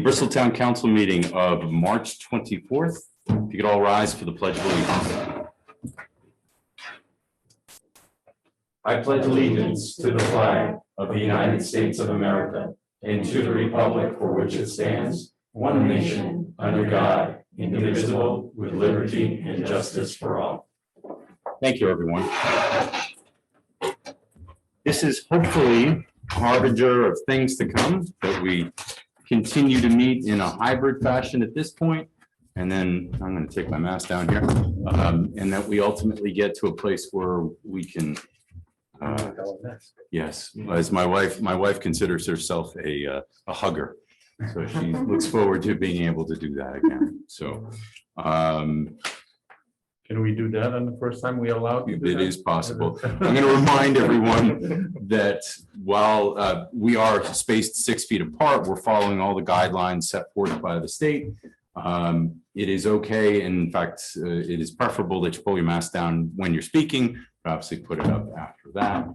Bristol Town Council meeting of March 24th. If you could all rise for the Pledge of Allegiance. I pledge allegiance to the flag of the United States of America and to the republic for which it stands, one nation, under God, indivisible, with liberty and justice for all. Thank you, everyone. This is hopefully a harbinger of things to come, that we continue to meet in a hybrid fashion at this point, and then I'm going to take my mask down here, and that we ultimately get to a place where we can, yes, as my wife considers herself a hugger, so she looks forward to being able to do that again. So can we do that on the first time we allow you? It is possible. I'm going to remind everyone that while we are spaced 6 feet apart, we're following all the guidelines set forth by the state. It is okay. In fact, it is preferable that you pull your mask down when you're speaking, but obviously put it up after that.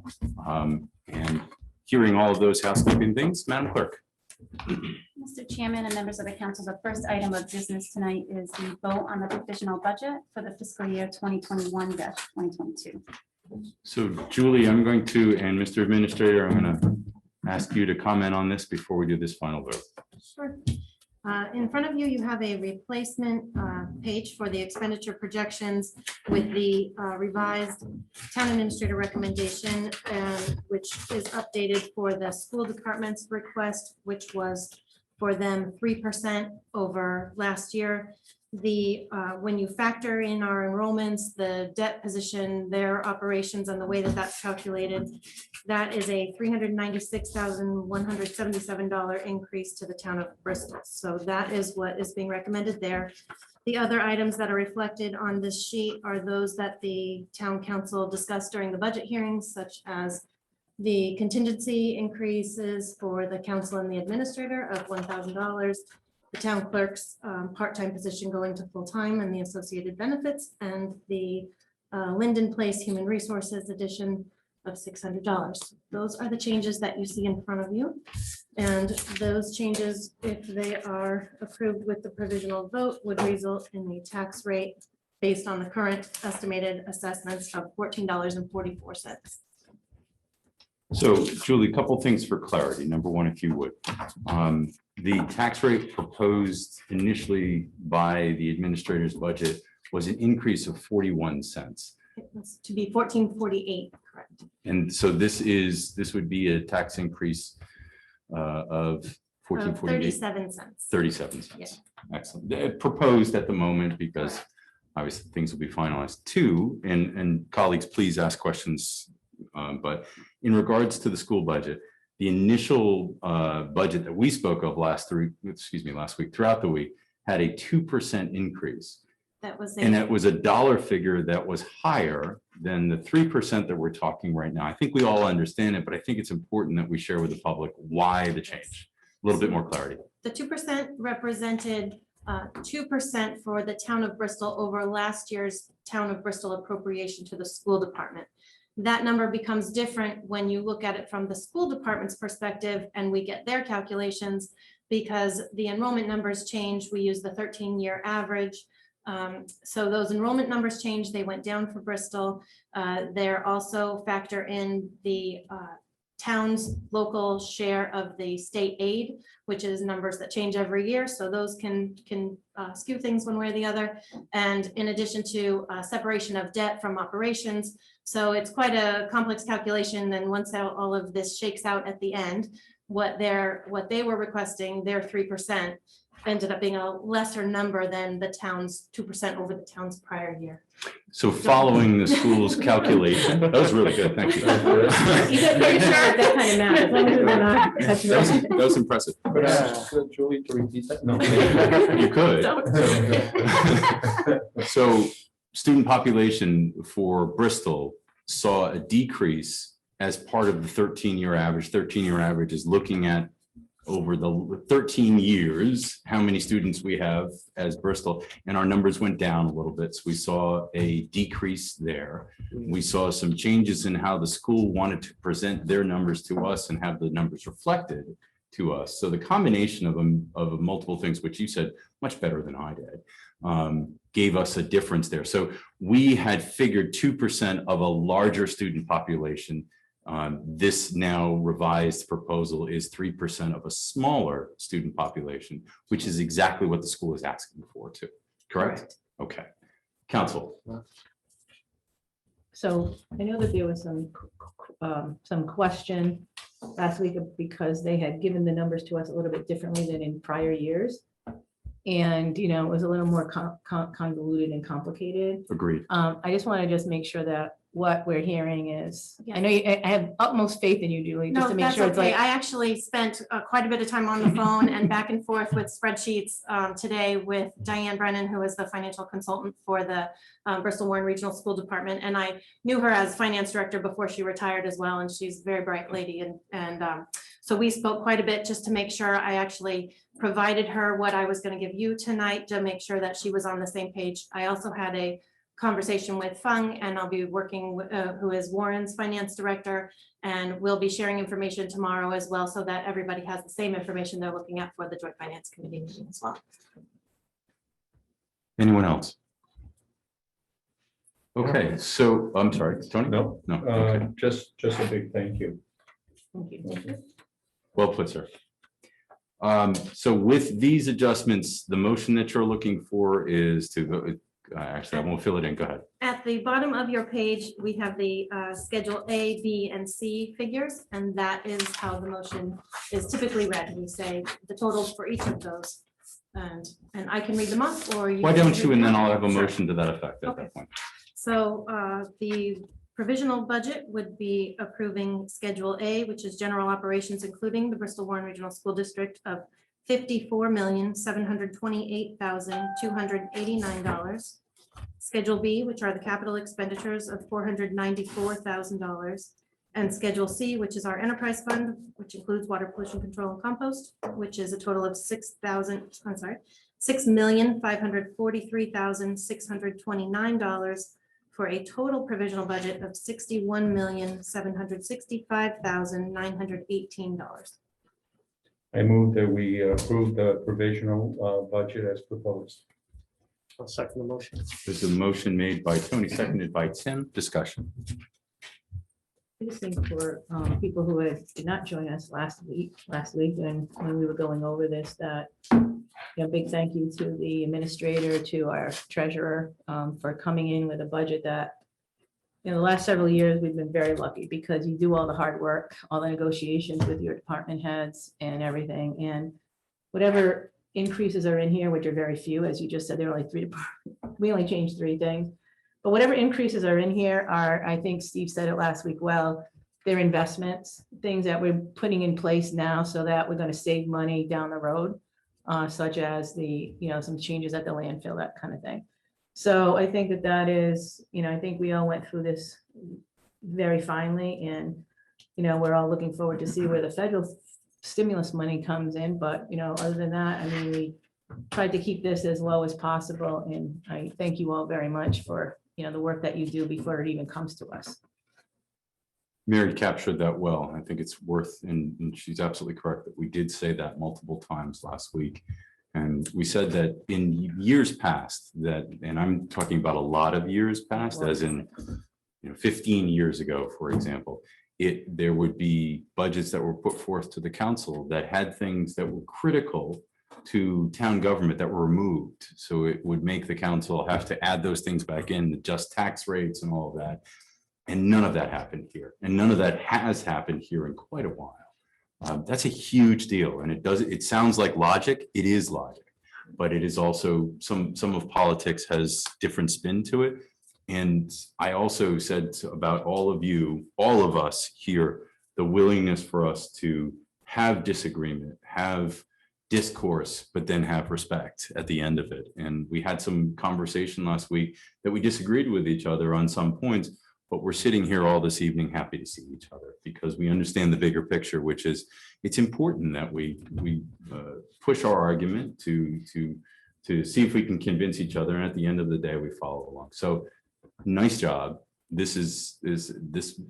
And hearing all of those housekeeping things, Madam Clerk. Mr. Chairman and members of the council, the first item of business tonight is the vote on the provisional budget for the fiscal year 2021-2022. So Julie, I'm going to, and Mr. Administrator, I'm going to ask you to comment on this before we do this final vote. Sure. In front of you, you have a replacement page for the expenditure projections with the revised town administrator recommendation, which is updated for the school department's request, which was for them 3% over last year. When you factor in our enrollments, the debt position, their operations, and the way that that's calculated, that is a $396,177 increase to the town of Bristol. So that is what is being recommended there. The other items that are reflected on this sheet are those that the town council discussed during the budget hearings, such as the contingency increases for the council and the administrator of $1,000, the town clerk's part-time position going to full-time and the associated benefits, and the Linden Place Human Resources addition of $600. Those are the changes that you see in front of you. And those changes, if they are approved with the provisional vote, would result in a tax rate based on the current estimated assessments of $14.44. So Julie, a couple things for clarity. Number one, if you would. The tax rate proposed initially by the administrator's budget was an increase of 41 cents. It was to be $14.48, correct? And so this would be a tax increase of $14.48. 37 cents. 37 cents. Yeah. Excellent. Proposed at the moment, because obviously things will be finalized too. And colleagues, please ask questions. But in regards to the school budget, the initial budget that we spoke of last week throughout the week had a 2% increase. And that was a dollar figure that was higher than the 3% that we're talking right now. I think we all understand it, but I think it's important that we share with the public why the change. A little bit more clarity. The 2% represented 2% for the town of Bristol over last year's town of Bristol appropriation to the school department. That number becomes different when you look at it from the school department's perspective and we get their calculations, because the enrollment numbers change. We use the 13-year average. So those enrollment numbers change. They went down for Bristol. They're also factor in the town's local share of the state aid, which is numbers that change every year. So those can skew things one way or the other. And in addition to separation of debt from operations. So it's quite a complex calculation. And once all of this shakes out at the end, what they were requesting, their 3%, ended up being a lesser number than the town's 2% over the town's prior year. So following the school's calculation, that was really good. Thank you. You get pretty sure at that kind of math, as long as it's not. That was impressive. Julie, to repeat that? No. You could. So student population for Bristol saw a decrease as part of the 13-year average. 13-year average is looking at over the 13 years, how many students we have as Bristol, and our numbers went down a little bit. So we saw a decrease there. We saw some changes in how the school wanted to present their numbers to us and have the numbers reflected to us. So the combination of multiple things, which you said much better than I did, gave us a difference there. So we had figured 2% of a larger student population. This now revised proposal is 3% of a smaller student population, which is exactly what the school is asking for too. Correct? Okay. Council. So I know that there was some question last week because they had given the numbers to us a little bit differently than in prior years. And, you know, it was a little more convoluted and complicated. Agreed. I just want to make sure that what we're hearing is, I know I have utmost faith in you, Julie, just No, to make that's sure it's okay. like, I actually spent quite a bit of time on the phone and back and forth with spreadsheets today with Diane Brennan, who is the financial consultant for the Bristol Warren Regional School Department. And I knew her as finance director before she retired as well. And she's a very bright lady. And so we spoke quite a bit just to make sure I actually provided her what I was going to give you tonight to make sure that she was on the same page. I also had a conversation with Fung, and I'll be working with who is Warren's finance director, and we'll be sharing information tomorrow as well, so that everybody has the same information they're looking at for the joint finance committee meeting as well. Anyone else? Okay, so I'm sorry, Tony? No, No. Okay. just a big thank you. thank you. Well put, sir. So with these adjustments, the motion that you're looking for is to go, actually, I won't fill it in. Go ahead. At the bottom of your page, we have the Schedule A, B, and C figures, and that is how the motion is typically read. We say the totals for each of those. And I can read them off, or you. Why can don't you, read and then them. I'll have a Sure. motion to that effect at Okay. that point. So the provisional budget would be approving Schedule A, which is general operations, including the Bristol Warren Regional School District, of $54,728,289. Schedule B, which are the capital expenditures of $494,000. And Schedule C, which is our enterprise fund, which includes water pollution control and compost, which is a total of $6,543,629, for a total provisional budget of $61,765,918. I move that we approve the provisional budget as proposed. I'll second the motion. There's a motion made by Tony, seconded by Tim. Discussion. I just think for people who did not join us last week, and when we were going over this, that, big thank you to the administrator, to our treasurer, for coming in with a budget that, the last several years, we've been very lucky because you do all the hard work, all the negotiations with your department heads and everything. And whatever increases are in here, which are very few, as you just said, there are only three, we only changed three things. But whatever increases are in here are, I think Steve said it last week, well, they're investments, things that we're putting in place now so that we're going to save money down the road, such as the, some changes at the landfill, that kind of thing. So I think that is, I think we all went through this very finely, and, we're all looking forward to see where the federal stimulus money comes in. But, other than that, I mean, we tried to keep this as low as possible. And I thank you all very much for, the work that you do before it even comes to us. Mary captured that well. I think it's worth, and she's absolutely correct, that we did say that multiple times last week. And we said that in years past, that, and I'm talking about a lot of years past, as in 15 years ago, for example, there would be budgets that were put forth to the council that had things that were critical to town government that were removed. So it would make the council have to add those things back in, adjust tax rates and all of that. And none of that happened here. And none of that has happened here in quite a while. That's a huge deal. And it sounds like logic. It is logic, but it is also some of politics has different spin to it. And I also said about all of you, all of us here, the willingness for us to have disagreement, have discourse, but then have respect at the end of it. And we had some conversation last week that we disagreed with each other on some points, but we're sitting here all this evening happy to see each other because we understand the bigger picture, which is it's important that we push our argument to see if we can convince each other. And at the end of the day, we follow along. So nice job. This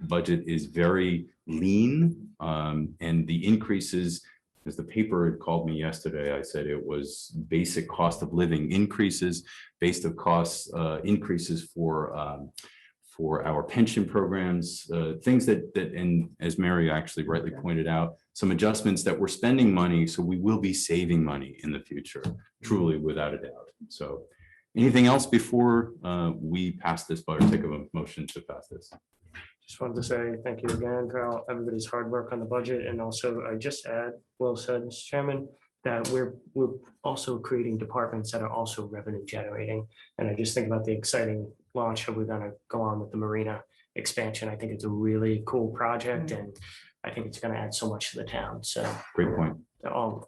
budget is very lean, and the increases as the paper had called me yesterday, I said it was basic cost of living increases, based of costs increases for our pension programs, things that, and as Mary actually rightly pointed out, some adjustments that we're spending money, so we will be saving money in the future, truly, without a doubt. So anything else before we pass this, or take a motion to pass this? Just wanted to say thank you again for everybody's hard work on the budget. And also I just add, Will said, Mr. Chairman, that we're also creating departments that are also revenue generating. And I just think about the exciting launch that we're gonna go on with the marina expansion. I think it's a really cool project and I think it's gonna add so much to the town. So Great point.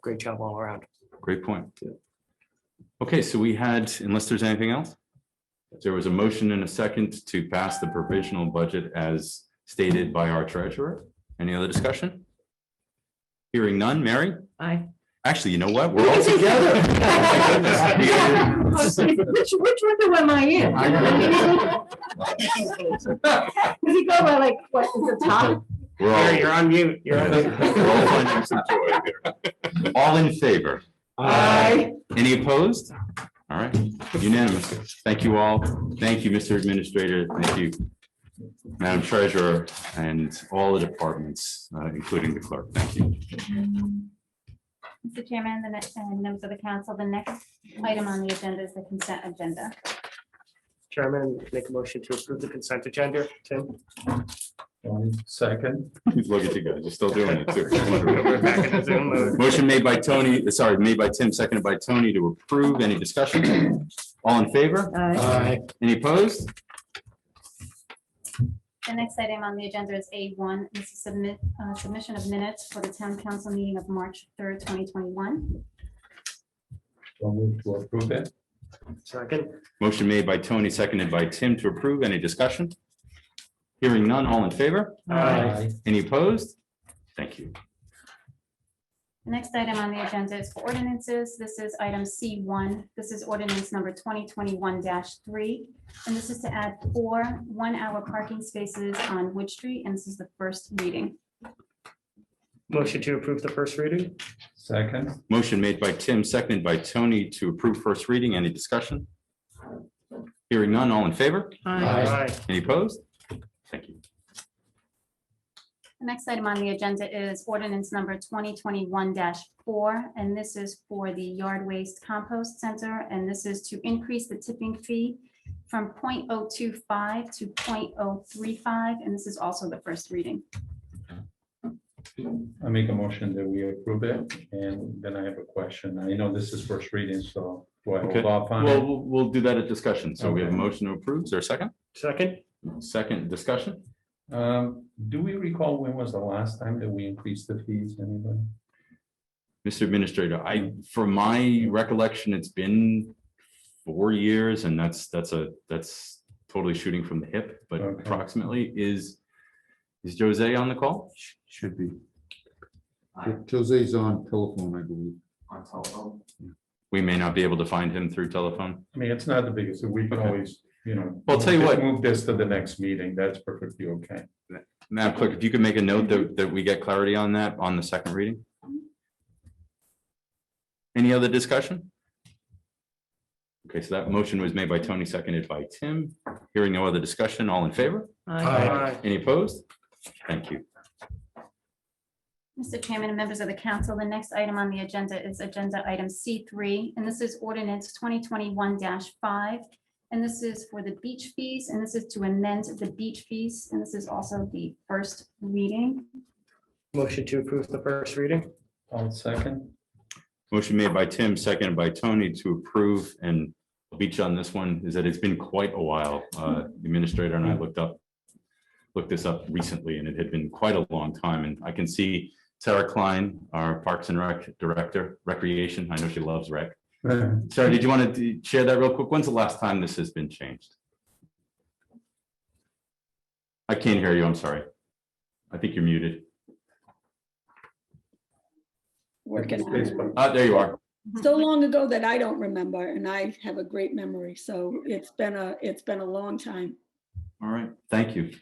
great job all around. Great point. Okay, so we had, unless there's anything else, there was a motion and a second to pass the provisional budget as stated by our treasurer. Any other discussion? Hearing none. Mary? Aye. Actually, you know what? We're all together. Which window am I in? Does he go by like, what is the top? We're all, You're on mute. You're on mute. we're all finding some joy here. All in favor? Aye. Any opposed? All right, unanimous. Thank you all. Thank you, Mr. Administrator. Thank you, Madam Treasurer, and all the departments, including the clerk. Thank you. Mr. Chairman, the next, and members of the council, the next item on the agenda is the consent agenda. Chairman, make a motion to approve the consent agenda. Tim? Second. Look at you guys, you're still doing it too. We're back in the Zoom mode. Motion made by Tony, sorry, made by Tim, seconded by Tony to approve. Any discussion? All in favor? Aye. Any opposed? The next item on the agenda is A1, this is submission of minutes for the town council meeting of March 3rd, 2021. I'll move to approve it. Second. Motion made by Tony, seconded by Tim to approve. Any discussion? Hearing none, all in favor? Aye. Any opposed? Thank you. The next item on the agenda is for ordinances. This is item C1. This is ordinance number 2021-3. And this is to add 4 one-hour parking spaces on Wood Street. And this is the first reading. Motion to approve the first reading. Second. Motion made by Tim, seconded by Tony to approve first reading. Any discussion? Hearing none, all in favor? Aye. Any opposed? Thank you. The next item on the agenda is ordinance number 2021-4, and this is for the yard waste compost center, and this is to increase the tipping fee from 0.025 to 0.035, and this is also the first reading. I make a motion that we approve it, and then I have a question. I know this is first reading, so do I Okay. hold off on Well, it? we'll do that at discussion. So we have a Okay. motion to approve. Is there a second? Second. Second discussion? Do we recall when was the last time that we increased the fees, anybody? Mr. Administrator, from my recollection, it's been 4 years, and that's totally shooting from the hip, but Okay. approximately is Jose on the call? Should be. Jose's on telephone, I believe. On telephone? We may not be able to find him through telephone. I mean, it's not the biggest, we can Okay. always, Well, I'll tell you what. move this to the next meeting, that's perfectly okay. Madam Clerk, if you could make a note that we get clarity on that on the second reading. Any other discussion? Okay, so that motion was made by Tony, seconded by Tim. Hearing no other discussion, all in favor? Aye. Any opposed? Thank you. Mr. Chairman and members of the council, the next item on the agenda is agenda item C3, and this is ordinance 2021-5. And this is for the beach fees, and this is to amend the beach fees, and this is also the first reading. Motion to approve the first reading. I'll second. Motion made by Tim, seconded by Tony to approve, and I'll beat you on this one, is that it's been quite a while. The administrator and I looked this up recently, and it had been quite a long time, and I can see Sarah Klein, our Parks and Rec Director, Recreation. I know she loves rec. Sarah, did you want to share that real quick? When's the last time this has been changed? I can't hear you. I'm sorry. I think you're muted. Working on it. There you are. So long ago that I don't remember, and I have a great memory, so it's been a long time. All right. Thank you.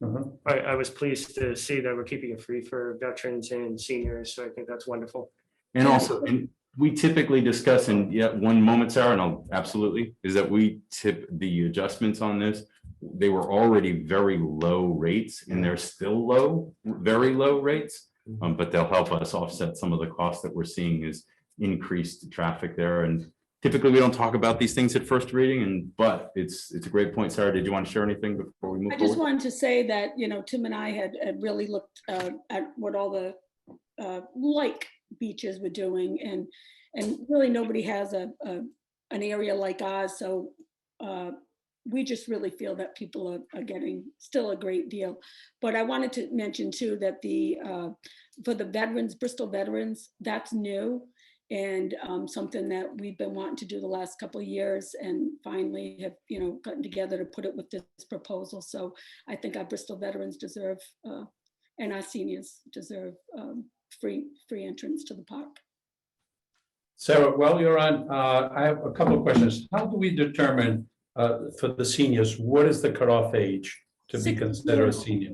Uh-huh. I was pleased to see that we're keeping it free for veterans and seniors, so I think that's wonderful. And also, and we typically discuss in yet one moment, Sarah, and I'll absolutely, is that we tip the adjustments on this. They were already very low rates and they're still low, very low rates. But they'll help us offset some of the costs that we're seeing is increased traffic there. And typically we don't talk about these things at first reading, but it's a great point. Sarah, did you want to share anything before we move I just forward? wanted to say that, Tim and I had really looked at what all the like beaches were doing, and really nobody has an area like ours. So we just really feel that people are getting still a great deal. But I wanted to mention too that for the veterans, Bristol veterans, that's new. And something that we've been wanting to do the last couple of years, and finally have gotten together to put it with this proposal. So I think our Bristol veterans deserve, and our seniors deserve free entrance to the park. Sarah, while you're on, I have a couple of questions. How do we determine for the seniors, what is the cutoff age to be 62. considered a senior?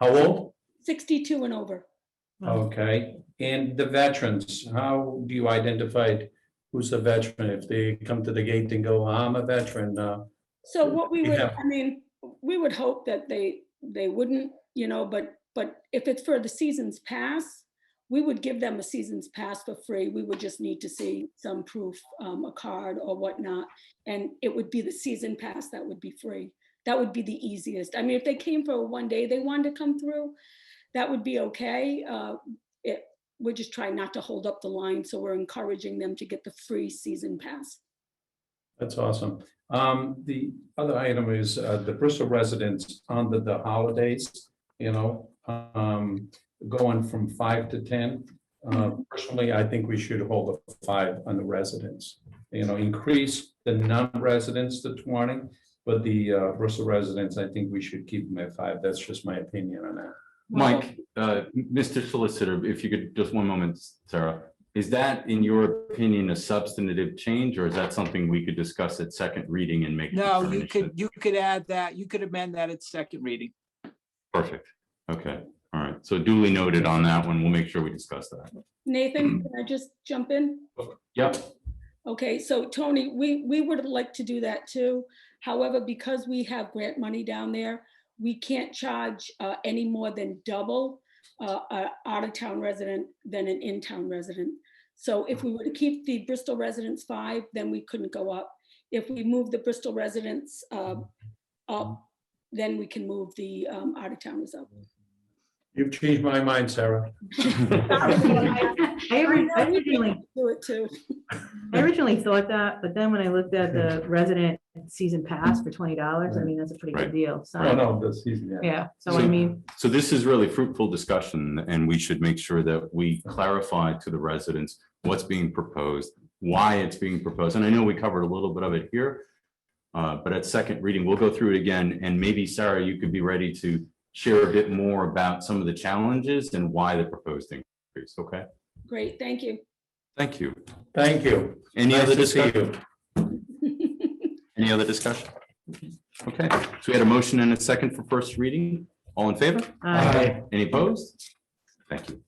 How old? 62 and over. Okay, and the veterans, how do you identify who's a veteran? If they come to the gate and go, I'm a veteran. So what we would, Yeah. I mean, we would hope that they wouldn't, but if it's for the season's pass, we would give them a season's pass for free. We would just need to see some proof, a card or whatnot. And it would be the season pass that would be free. That would be the easiest. I mean, if they came for one day, they wanted to come through, that would be okay. We're just trying not to hold up the line. So we're encouraging them to get the free season pass. That's awesome. The other item is the Bristol residents under the holidays, going from 5 to 10. Personally, I think we should hold a 5 on the residents. Increase the non-residents to 20, but the Bristol residents, I think we should keep them at 5. That's just my opinion on that. Mike, Mr. Solicitor, if you could, just one moment, Sarah, is that, in your opinion, a substantive change, or is that something we could discuss at second reading and make? No, you could add that, you could amend that at second reading. Perfect. Okay. All right. So duly noted on that one. We'll make sure we discuss that. Nathan, can I just jump in? Yep. Okay, so Tony, we would like to do that too. However, because we have grant money down there, we can't charge any more than double an out-of-town resident than an in-town resident. So if we were to keep the Bristol residents 5, then we couldn't go up. If we move the Bristol residents up, then we can move the out-of-towners up. You've changed my mind, Sarah. I originally Do it too. thought that, but then when I looked at the resident season pass for $20, I mean, that's a pretty Right. good deal. So, Oh, no, the season, yeah. yeah, so I mean, So this is really fruitful discussion, and we should make sure that we clarify to the residents what's being proposed, why it's being proposed. And I know we covered a little bit of it here, but at second reading, we'll go through it again. And maybe, Sarah, you could be ready to share a bit more about some of the challenges and why the proposed increase. Okay. Great, thank you. Thank you. Thank you. Any Nice other to see discussion? Any other discussion? Okay, so we had a motion and a second for first reading. All in favor? Aye. Any opposed? Thank you.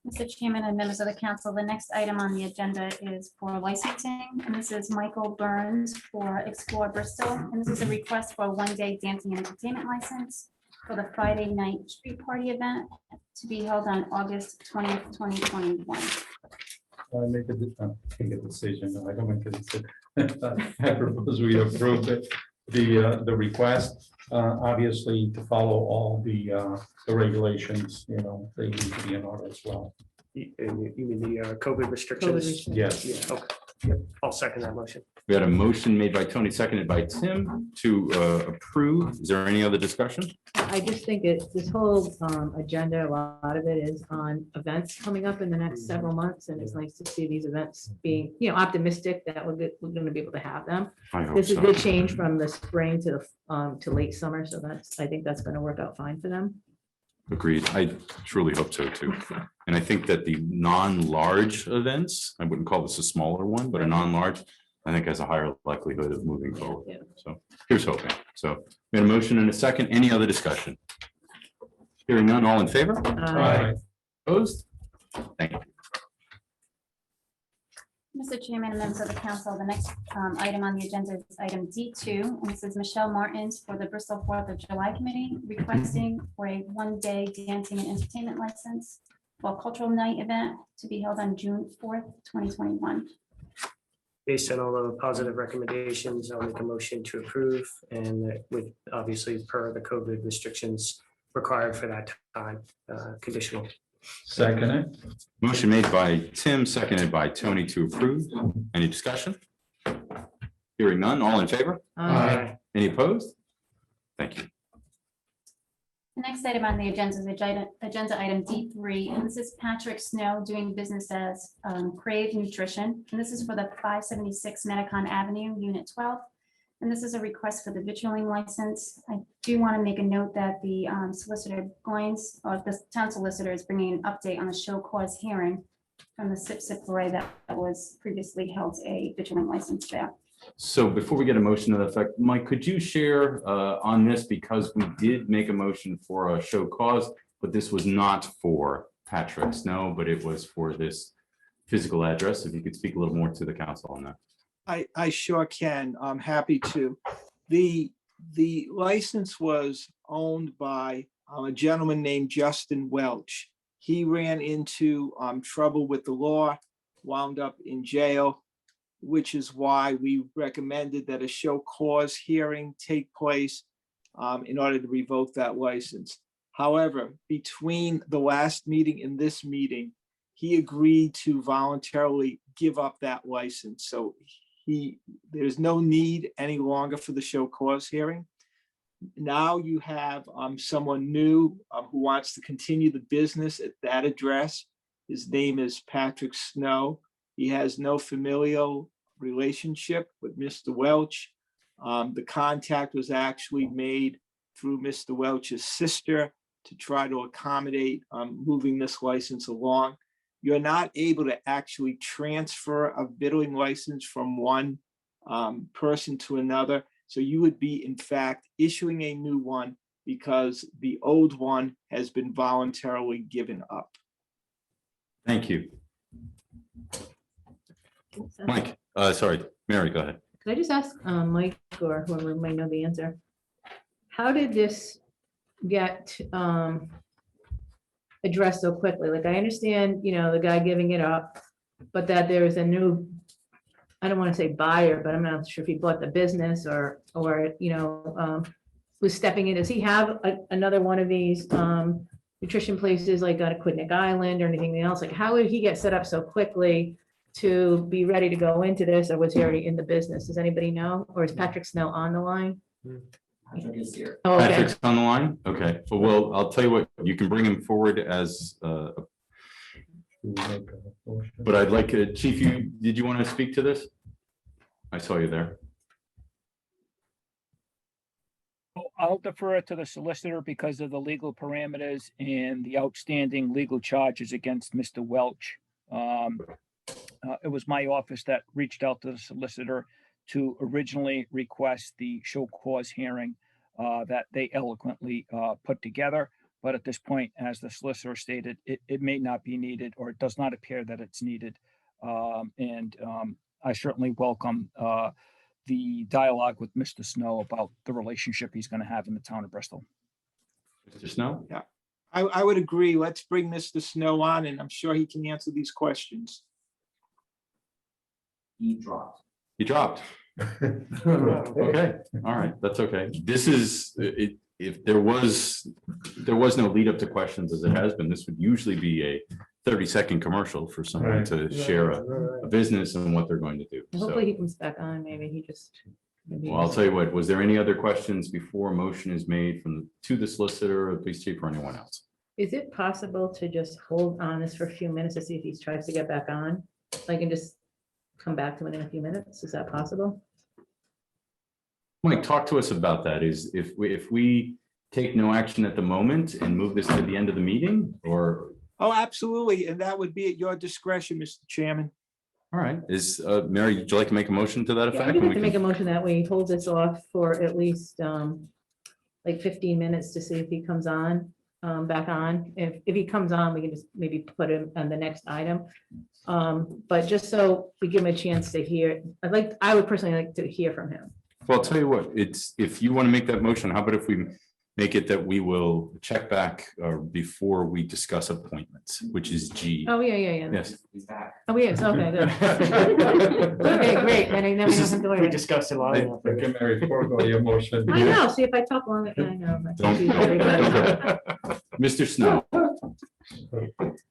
Mr. Chairman and members of the council, the next item on the agenda is for licensing, and this is Michael Burns for Explore Bristol. And this is a request for a one-day dancing and entertainment license for the Friday night street party event to be held on August 20th, 2021. I take a decision. No, I don't make a decision. I propose we approve the request, obviously to follow all the regulations, they need to be in order as well. You mean the COVID restrictions? restrictions. Yes. Yeah, okay. Yep, I'll second that motion. We had a motion made by Tony, seconded by Tim to approve. Is there any other discussion? I just think this whole agenda, a lot of it is on events coming up in the next several months, and it's nice to see these events being, optimistic that we're going to be able to have them. I hope This is a so. good change from the spring to late summer, so I think that's going to work out fine for them. Agreed. I truly hope so too. And I think that the non-large events, I wouldn't call this a smaller one, but a non-large, I think has a higher likelihood of moving forward. Yeah. So here's hoping. So we had a motion and a second. Any other discussion? Hearing none, all in favor? Aye. Opposed? Thank you. Mr. Chairman and members of the council, the next item on the agenda is item D2, and this is Michelle Martins for the Bristol 4th of July Committee requesting for a one-day dancing and entertainment license for a cultural night event to be held on June 4th, 2021. Based on all the positive recommendations, I'll make a motion to approve and with obviously per the COVID restrictions required for that time, conditional. Second it. Motion made by Tim, seconded by Tony to approve. Any discussion? Hearing none, all in favor? Aye. Any opposed? Thank you. The next item on the agenda is agenda item D3, and this is Patrick Snow doing business as Crave Nutrition. And this is for the 576 Medicon Avenue, Unit 12. And this is a request for the vitrilling license. I do want to make a note that the solicitor Goins, or the town solicitor, is bringing an update on the show cause hearing from the SIP parade that was previously held a vitrilling license there. So before we get a motion to that effect, Mike, could you share on this, because we did make a motion for a show cause, but this was not for Patrick Snow, but it was for this physical address. If you could speak a little more to the council on that. I sure can. I'm happy to. The license was owned by a gentleman named Justin Welch. He ran into trouble with the law, wound up in jail, which is why we recommended that a show cause hearing take place in order to revoke that license. However, between the last meeting and this meeting, he agreed to voluntarily give up that license. So there's no need any longer for the show cause hearing. Now you have someone new who wants to continue the business at that address. His name is Patrick Snow. He has no familial relationship with Mr. Welch. The contact was actually made through Mr. Welch's sister to try to accommodate moving this license along. You're not able to actually transfer a vitrilling license from one person to another. So you would be, in fact, issuing a new one because the old one has been voluntarily given up. Thank you. Mike, sorry, Mary, go ahead. Could I just ask Mike or whoever might know the answer? How did this get addressed so quickly? Like, I understand, the guy giving it up, but that there is a new, I don't want to say buyer, but I'm not sure if he bought the business or was stepping in. Does he have another one of these nutrition places like on Aquidneck Island or anything else? Like, how did he get set up so quickly to be ready to go into this, or was he already in the business? Does anybody know? Or is Patrick Snow on the line? Patrick is here. Oh, okay. Patrick's on the line? Okay, well, I'll tell you what, you can bring him forward as, but I'd like, Chief, did you want to speak to this? I saw you there. I'll defer it to the solicitor because of the legal parameters and the outstanding legal charges against Mr. Welch. It was my office that reached out to the solicitor to originally request the show cause hearing that they eloquently put together. But at this point, as the solicitor stated, it may not be needed, or it does not appear that it's needed. I certainly welcome the dialogue with Mr. Snow about the relationship he's going to have in the town of Bristol. Mr. Snow? Yeah, I would agree. Let's bring Mr. Snow on, and I'm sure he can answer these questions. He dropped. He dropped. Okay, all right, that's okay. This is, if there was no lead up to questions as it has been, this would usually be a 30-second commercial for someone Right. to share a business and what they're going to do. Hopefully So, he comes back on. Maybe he just. well, I'll tell you what, was there any other questions before a motion is made to the solicitor or the police chief or anyone else? Is it possible to just hold on this for a few minutes to see if he tries to get back on? I can just come back to it in a few minutes. Is that possible? Mike, talk to us about that. Is if we take no action at the moment and move this to the end of the meeting, or? Oh, absolutely. And that would be at your discretion, Mr. Chairman. All right, Mary, would you like to make a motion to that Yeah, effect? I would And like we to make a can- motion that we hold this off for at least like 15 minutes to see if he comes on. back on. If he comes on, we can just maybe put him on the next item. But just so we give him a chance to hear, I would personally like to hear from him. Well, I'll tell you what, if you want to make that motion, how about if we make it that we will check back before we discuss appointments, which is G. Oh, yeah. Yes. He's back. Oh, yes, okay, good. Okay, great, then I never have to worry. We discussed it long enough. Okay, Mary, forego your motion. I know, see, if I talk long, I know. I Don't- confuse everybody. Mr. Snow,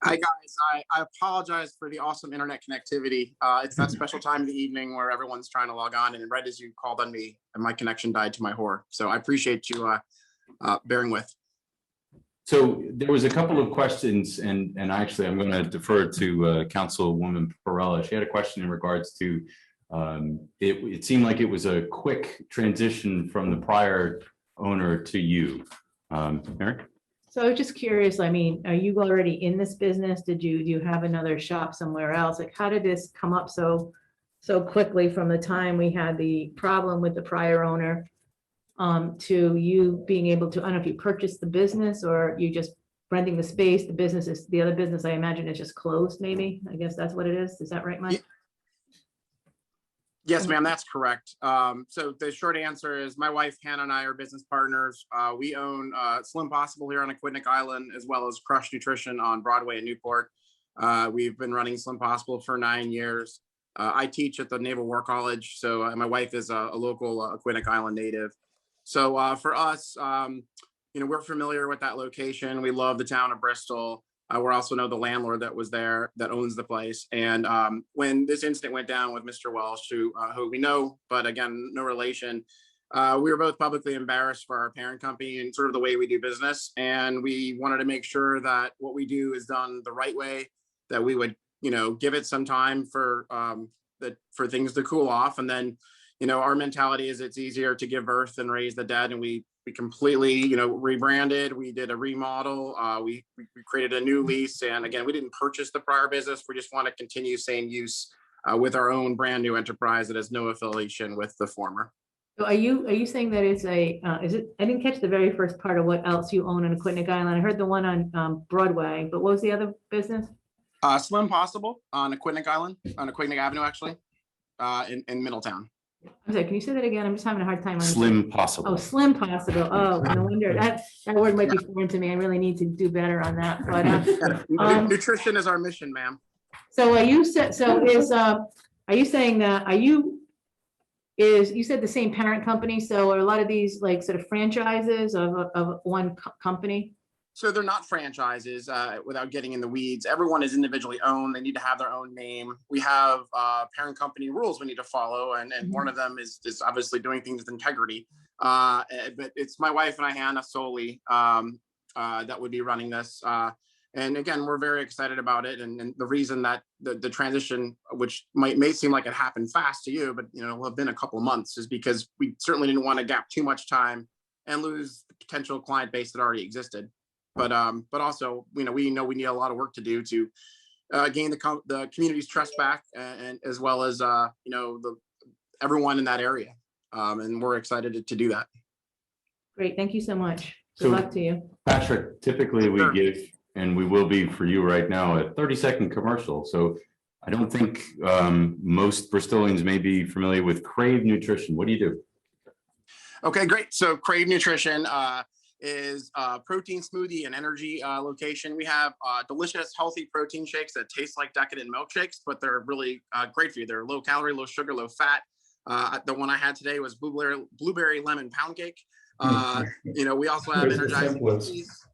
Hi, guys. I apologize for the awesome internet connectivity. It's that special time of the evening where everyone's trying to log on, and right as you called on me, my connection died to my horror. So I appreciate you bearing with. so there was a couple of questions, and actually I'm going to defer to Councilwoman Perrella. She had a question in regards to, it seemed like it was a quick transition from the prior owner to you. Eric? So I was just curious, I mean, are you already in this business? Do you have another shop somewhere else? Like, how did this come up so quickly from the time we had the problem with the prior owner to you being able to, I don't know if you purchased the business or you just renting the space, the other business, I imagine is just closed, maybe? I guess that's what it is. Is that right, Mike? Yes, ma'am, that's correct. So the short answer is my wife, Hannah, and I are business partners. We own Slim Possible here on Aquidneck Island, as well as Crush Nutrition on Broadway in Newport. We've been running Slim Possible for 9 years. I teach at the Naval War College, so my wife is a local Aquidneck Island native. So for us, we're familiar with that location. We love the town of Bristol. We also know the landlord that was there that owns the place. And when this incident went down with Mr. Welsh, who we know, but again, no relation, we were both publicly embarrassed for our parent company and sort of the way we do business. And we wanted to make sure that what we do is done the right way, that we would, give it some time for things to cool off. And then, our mentality is it's easier to give birth than raise the dead. And we completely, rebranded. We did a remodel. We created a new lease. And again, we didn't purchase the prior business. We just want to continue same use with our own brand new enterprise that has no affiliation with the former. So are you saying that it's I didn't catch the very first part of what else you own on Aquidneck Island. I heard the one on Broadway, but what was the other business? Slim Possible on Aquidneck Island, on Aquidneck Avenue, actually, in Middletown. I'm sorry, can you say that again? I'm just having a hard time. Slim Possible. Oh, Slim Possible. Oh, no wonder. That word might be foreign to me. I really need to do better on that. But Nutrition is our mission, ma'am. So are you saying that you said the same parent company? So are a lot of these like sort of franchises of one company? So they're not franchises, without getting in the weeds. Everyone is individually owned. They need to have their own name. We have parent company rules we need to follow. And one of them is obviously doing things with integrity. But it's my wife and I, Hannah, solely that would be running this. And again, we're very excited about it. And the reason that the transition, which may seem like it happened fast to you, but will have been a couple of months, is because we certainly didn't want to gap too much time and lose the potential client base that already existed. But also, we know we need a lot of work to do to gain the community's trust back, and as well as everyone in that area. And we're excited to do that. Great, thank you so much. Good So- luck to you. Patrick, typically we give, and we will be for you right now, a 30-second commercial. So I don't think most Bristolians may be familiar with Crave Nutrition. What do you do? Okay, great. So Crave Nutrition is a protein smoothie and energy location. We have delicious, healthy protein shakes that taste like decadent milkshakes, but they're really great for you. They're low calorie, low sugar, low fat. The one I had today was blueberry lemon pound cake. We also have energizing cookies,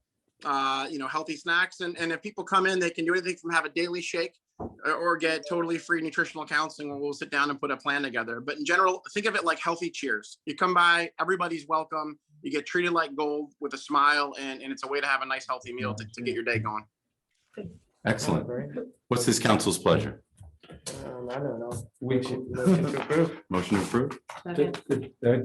healthy snacks. And if people come in, they can do anything from have a daily shake or get totally free nutritional counseling where we'll sit down and put a plan together. But in general, think of it like healthy cheers. You come by, everybody's welcome. You get treated like gold with a smile, and it's a way to have a nice healthy meal to get your day going. Excellent. What's this council's pleasure? I don't know. We Motion to approve. Motion approved. Second.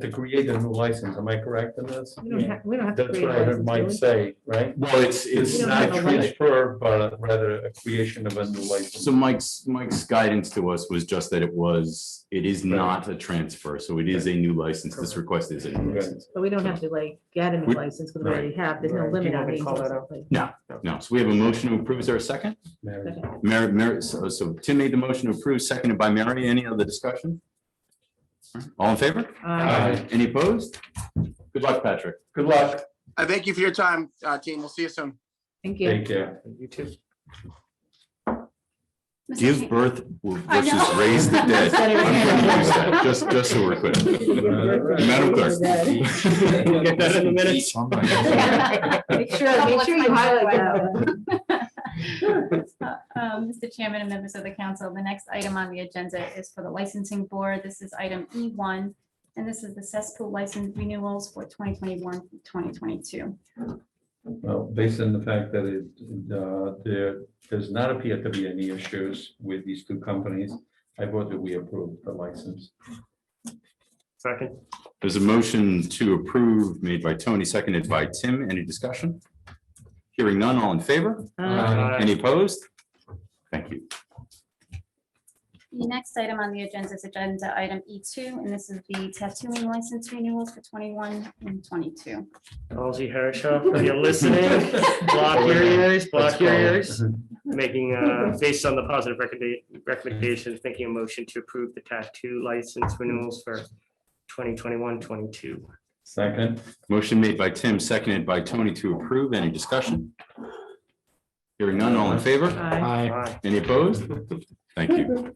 to create a new license, am I correct in this? We don't have to That's create what a I heard license, do Mike we? say, right? Well, it's It's don't not have a license. transfer, but rather a creation of a new license. so Mike's guidance to us was just that it is not a transfer, so it is a new license. This request is a new Okay. license. But we don't have to like get a new We- license because we already have, there's no Right. limit Do you on want me to these. call that out? licenses. No, so we have a motion to approve. Is there a second? Mary. Second. Mary, so Tim made the motion to approve, seconded by Mary. Any other discussion? All in favor? Aye. Any opposed? Good luck, Patrick. Good luck. I thank you for your time, team. We'll see you soon. Thank you. Take care. You too. Mr. Give Cha- birth I versus know. raise the dead. I'm confused there, Just so we're clear. Madam Clerk. We'll get that in the minutes. Make sure you highlight that one. Mr. Chairman and members of the council, the next item on the agenda is for the licensing board. This is item E1, and this is the cesspool license renewals for 2021, 2022. Well, based on the fact that there does not appear to be any issues with these two companies, I vote that we approve the license. Second. There's a motion to approve made by Tony, seconded by Tim. Any discussion? Hearing none, all in favor? Any opposed? Thank you. The next item on the agenda is agenda item E2, and this is the tattooing license renewals for 21 and 22. Halsey Harshaw, are you listening? Block your ears, block your ears. Making, based on the positive recommendations, making a motion to approve the tattoo license renewals for 2021-22. Second. Motion made by Tim, seconded by Tony to approve. Any discussion? Hearing none, all in favor? Aye. Aye. Any opposed? Thank you.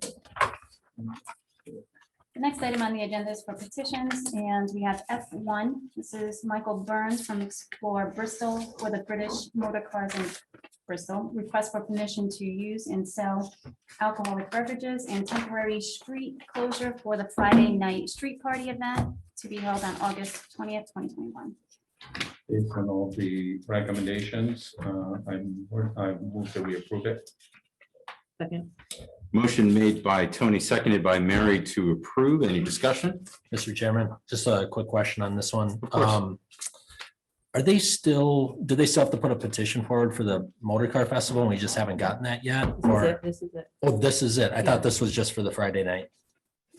The next item on the agenda is for petitions, and we have F1. This is Michael Burns from Explore Bristol for the British Motor Cars in Bristol. Request for permission to use and sell alcoholic beverages and temporary street closure for the Friday night street party event to be held on August 20th, 2021. Based on all the recommendations, I move that we approve it. Second. Motion made by Tony, seconded by Mary to approve. Any discussion? Mr. Chairman, just a quick question on this one. course. Are they still, do they still have to put a petition forward for the motor car festival and we just haven't gotten that yet? This is Or, it, this is it. oh, this is it. I thought this was just for the Friday night.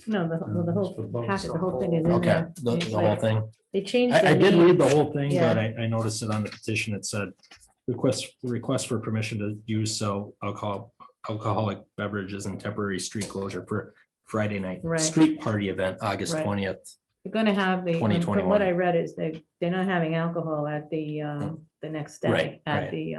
No, the whole packet, the whole thing is in Okay, there. the It's whole like- thing. They changed. I the did name. read the whole thing, Yeah. but I noticed it on the petition. It said request for permission to use alcoholic beverages and temporary street closure for Friday night Right. street party event, August Right. 20th. They're gonna have the, from 2021. what I read is they're not having alcohol at the next day Right, at right. the.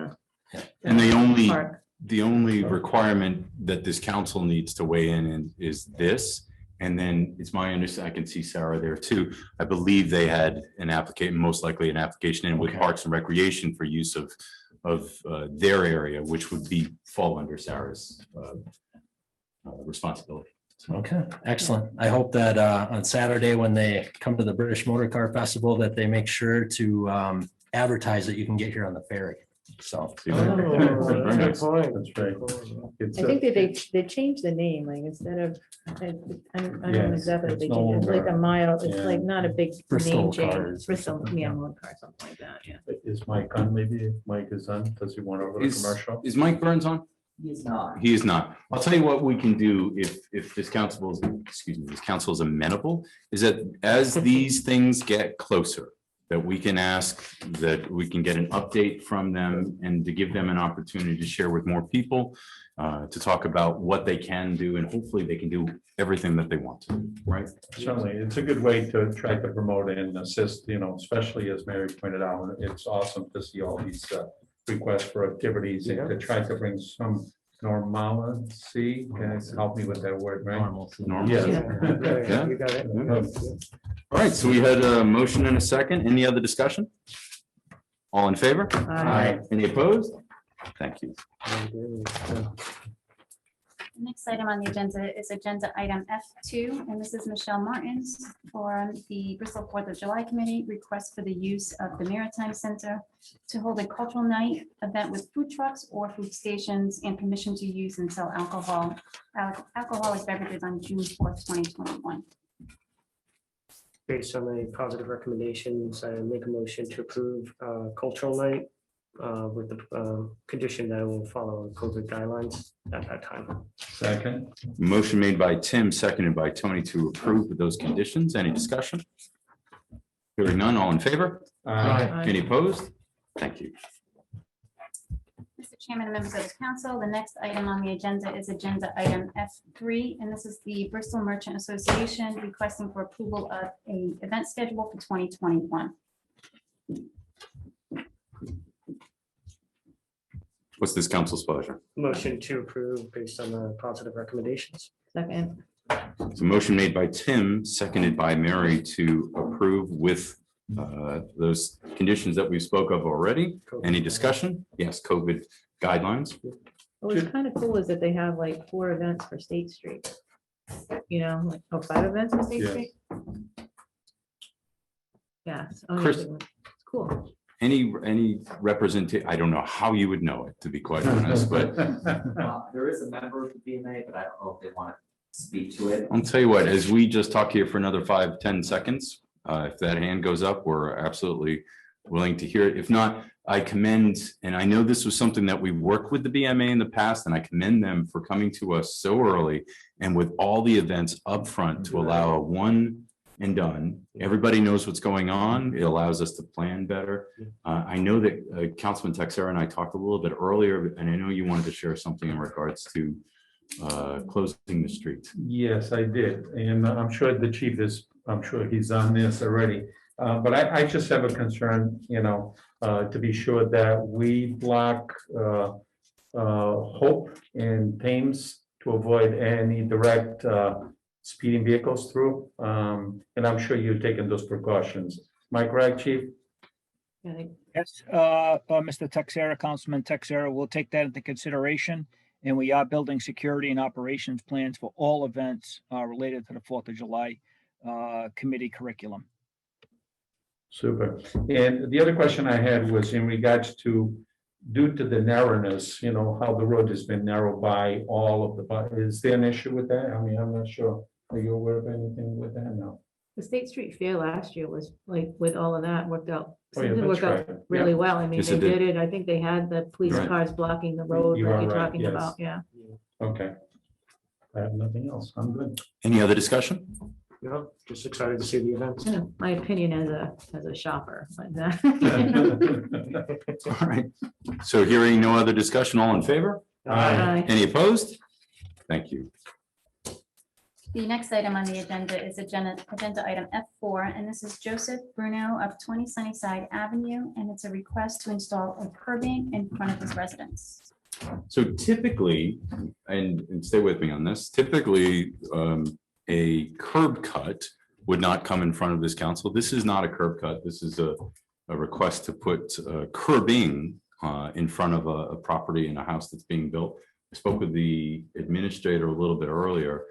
And Park. the only requirement that this council needs to weigh in is this. And then it's my understanding, I can see Sarah there too. I believe they had an application, most likely an application in with Okay. Parks and Recreation for use of their area, which would fall under Sarah's responsibility. Okay, excellent. I hope that on Saturday, when they come to the British Motor Car Festival, that they make sure to advertise that you can get here on the ferry. So. See, Oh, very that's a good nice. point. That's right. It's I think that they changed the name, like instead of, I don't know Yes, exactly, what it's they no changed, it's like a longer- mile, it's yeah. like not a big Bristol name change. cars or Bristol, something, yeah, yeah. one car, something like that, yeah. Is Mike on? Maybe if Mike is on, does he want over the Is commercial? is Mike Burns on? He's not. He is not. I'll tell you what we can do if this council is, excuse me, this council is amenable, is that as these things get closer, that we can ask, that we can get an update from them and to give them an opportunity to share with more people, to talk about what they can do, and hopefully they can do everything that they want to, right? Certainly, it's a good way to try to promote and assist, especially as Mary pointed out, it's awesome to see all these requests for activities and to try to bring some normalcy. Guys, help me with that word, right? Normal. Normal. Yes. Yeah. You got it. All right, so we had a motion and a second. Any other discussion? All in favor? Aye. Any opposed? Thank you. Next item on the agenda is agenda item F2, and this is Michelle Martins for the Bristol 4th of July Committee, request for the use of the Maritime Center to hold a cultural night event with food trucks or food stations and permission to use and sell alcoholic beverages on June 4th, 2021. Based on the positive recommendations, I make a motion to approve cultural night with the condition that it will follow COVID guidelines at that time. Second. Motion made by Tim, seconded by Tony to approve with those conditions. Any discussion? Hearing none, all in favor? Any opposed? Thank you. Mr. Chairman and members of the council, the next item on the agenda is agenda item F3, and this is the Bristol Merchant Association requesting for approval of a event schedule for 2021. What's this council's pleasure? Motion to approve based on the positive recommendations. Second, So motion made by Tim, seconded by Mary to approve with those conditions that we spoke of already. Any discussion? Yes, COVID guidelines. what's kind of cool is that they have like 4 events for State Street. You know, like 5 events for State Yes. Street. Yeah, Chris- it's cool. Any representation, I don't know how you would know it, to be quite honest, but There is a member of the BMA, but I don't know if they want to speak to it. I'll tell you what, as we just talk here for another 5-10 seconds, if that hand goes up, we're absolutely willing to hear it. If not, I commend, and I know this was something that we worked with the BMA in the past, and I commend them for coming to us so early and with all the events up front to allow a one and done. Everybody knows what's going on. It allows us to plan better. I know that Councilman Texera and I talked a little bit earlier, and I know you wanted to share something in regards to closing the street. Yes, I did. And I'm sure the chief is, I'm sure he's on this already. But I just have a concern, to be sure that we block Hope and Thames to avoid any direct speeding vehicles through. And I'm sure you're taking those precautions. Am I correct, chief? Yeah, Yes, Mr. Texera, Councilman Texera, we'll take that into consideration. And we are building security and operations plans for all events related to the 4th of July committee curriculum. Super. And the other question I had was in regards to, due to the narrowness, how the road has been narrowed by all of the, is there an issue with that? I mean, I'm not sure. Are you aware of anything with that? No. The State Street Fair last year was like, with all of that, worked out. Oh, yeah, seemed to that's work out right. really Yeah. well. I mean, Yes, they it did. did it. I think they had the police Right. cars blocking the road You like are you're right, talking yes. about, yeah. Okay. I have nothing else. I'm good. Any other discussion? No, just excited to see the events. You know, my opinion as a shopper, but All right. So hearing no other discussion, all in favor? Aye. Any opposed? Thank you. The next item on the agenda is agenda item F4, and this is Joseph Bruno of 20 Sunnyside Avenue, and it's a request to install a curbing in front of his residence. So typically, and stay with me on this, typically a curb cut would not come in front of this council. This is not a curb cut. This is a request to put curbing in front of a property in a house that's being built. I spoke with the administrator a little bit earlier,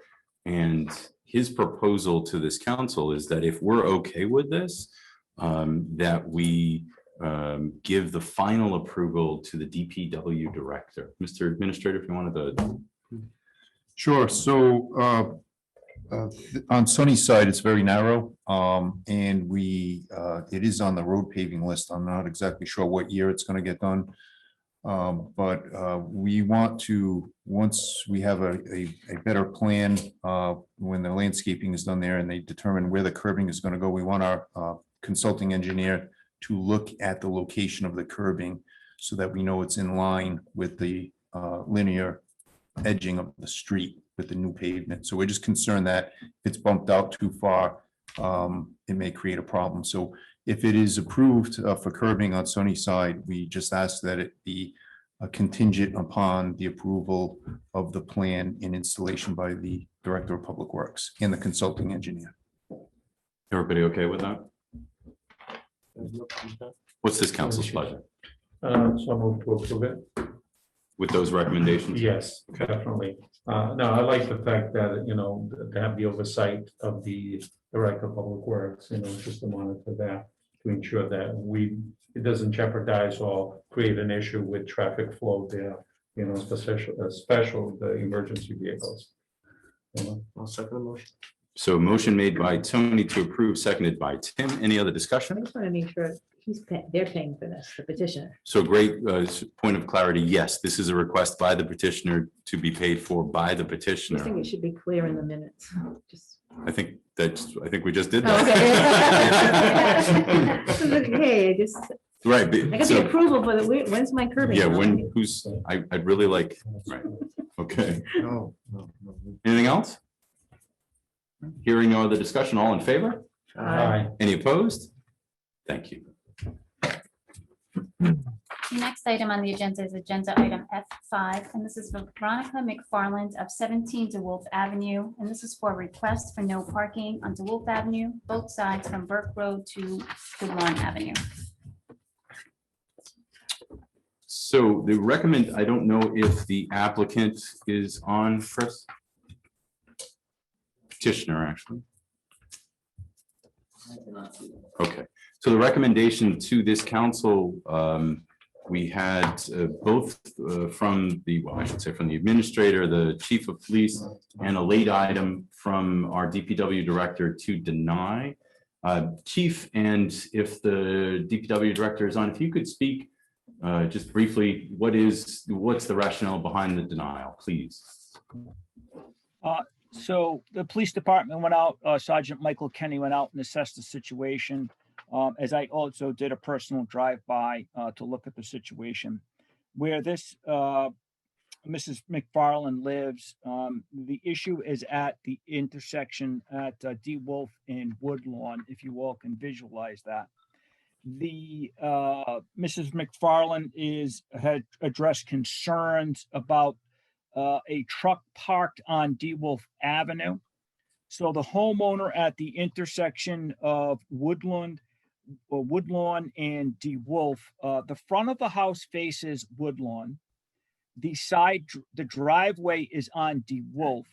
and his proposal to this council is that if we're okay with this, that we give the final approval to the DPW director. Mr. Administrator, if you wanted to. Sure, so on Sunnyside, it's very narrow, and it is on the road paving list. I'm not exactly sure what year it's gonna get done. But we want to, once we have a better plan, when the landscaping is done there and they determine where the curbing is gonna go, we want our consulting engineer to look at the location of the curbing so that we know it's in line with the linear edging of the street with the new pavement. So we're just concerned that if it's bumped out too far, it may create a problem. So if it is approved for curbing on Sunnyside, we just ask that it be contingent upon the approval of the plan and installation by the Director of Public Works and the consulting engineer. Everybody okay with that? What's this council's pleasure? So move to approve it. with those recommendations? Yes, definitely. No, I like the fact that, to have the oversight of the Director of Public Works, just to monitor that, to ensure that it doesn't jeopardize or create an issue with traffic flow there, especially the emergency vehicles. I'll second the motion. So motion made by Tony to approve, seconded by Tim. Any other I discussion? just want to make sure they're paying for this, the petitioner. So great point of clarity. Yes, this is a request by the petitioner to be paid for by the I petitioner. think it should be clear in the minutes. Just. I think we just did Oh, that. okay. Hey, Right. I got the So, approval, but when's my curbing? yeah, coming? I'd really like, right. Okay. No. Anything else? Hearing no other discussion, all in favor? Aye. Any opposed? Thank you. The next item on the agenda is agenda item F5, and this is for Veronica McFarland of 17 DeWolf Avenue. And this is for a request for no parking on DeWolf Avenue, both sides from Burke Road to Woodlawn Avenue. So I don't know if the applicant is on, Chris? Petitioner, actually. Okay, so the recommendation to this council, we had both from the administrator, the chief of police, and a late item from our DPW director to deny. Chief, and if the DPW director is on, if you could speak just briefly, what's the rationale behind the denial, please? So the police department went out, Sergeant Michael Kenny went out and assessed the situation. As I also did a personal drive-by to look at the situation. Where this Mrs. McFarland lives, the issue is at the intersection at DeWolf and Woodlawn, if you all can visualize that. The Mrs. McFarland had addressed concerns about a truck parked on DeWolf Avenue. So the homeowner at the intersection of Woodlawn and DeWolf, the front of the house faces Woodlawn. The driveway is on DeWolf,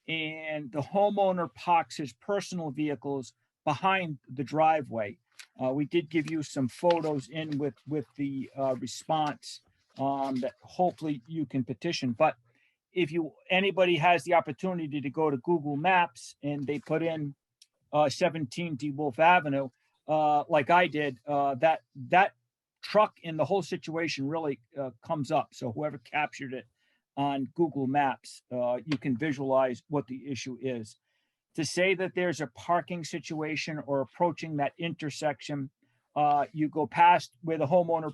and the homeowner parks his personal vehicles behind the driveway. We did give you some photos in with the response that hopefully you can petition. But if anybody has the opportunity to go to Google Maps and they put in 17 DeWolf Avenue, like I did, that truck in the whole situation really comes up. So whoever captured it on Google Maps, you can visualize what the issue is. To say that there's a parking situation or approaching that intersection, you go past where the homeowner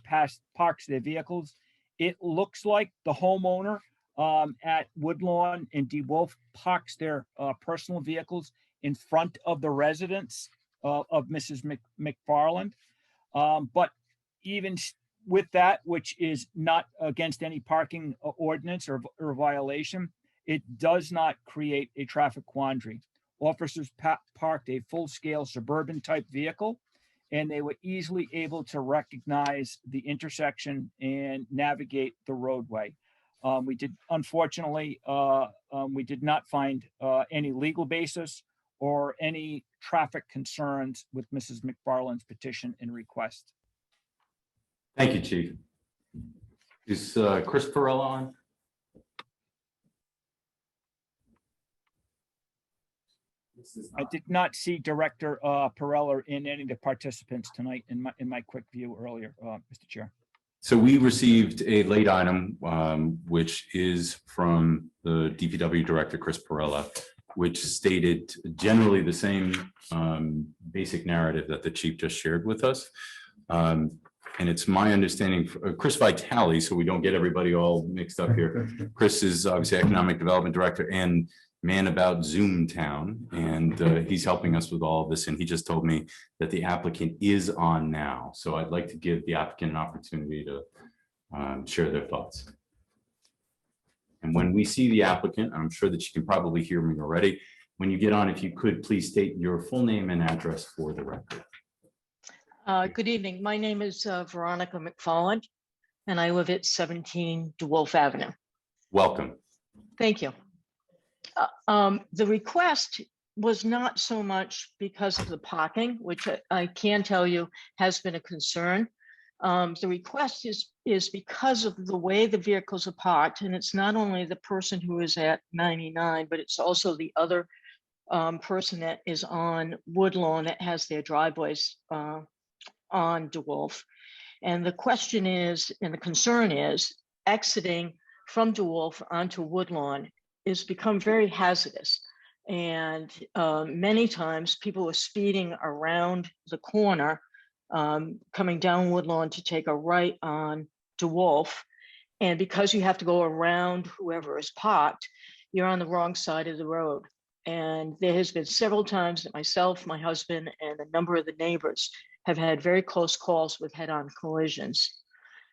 parks their vehicles. It looks like the homeowner at Woodlawn and DeWolf parks their personal vehicles in front of the residence of Mrs. McFarland. But even with that, which is not against any parking ordinance or violation, it does not create a traffic quandary. Officers parked a full-scale suburban type vehicle, and they were easily able to recognize the intersection and navigate the roadway. Unfortunately, we did not find any legal basis or any traffic concerns with Mrs. McFarland's petition and request. Thank you, Chief. Is Chris Perella on? I did not see Director Perella in any of the participants tonight in my quick view earlier, Mr. Chair. So we received a late item, which is from the DPW Director, Chris Perella, which stated generally the same basic narrative that the chief just shared with us. And it's my understanding, Chris Vitale, so we don't get everybody all mixed up here. Chris is obviously Economic Development Director and man about Zoomtown, and he's helping us with all of this. And he just told me that the applicant is on now. So I'd like to give the applicant an opportunity to share their thoughts. And when we see the applicant, I'm sure that you can probably hear me already. When you get on, if you could please state your full name and address for the record. Good evening. My name is Veronica McFarland. and I live at 17 DeWolf Avenue. Welcome. Thank you. The request was not so much because of the parking, which I can tell you has been a concern. The request is because of the way the vehicles are parked, and it's not only the person who is at 99, but it's also the other person that is on Woodlawn that has their driveways on DeWolf. And the question is, and the concern is, exiting from DeWolf onto Woodlawn is become very hazardous. And many times people are speeding around the corner, coming down Woodlawn to take a right on DeWolf. And because you have to go around whoever is parked, you're on the wrong side of the road. And there has been several times that myself, my husband, and a number of the neighbors have had very close calls with head-on collisions.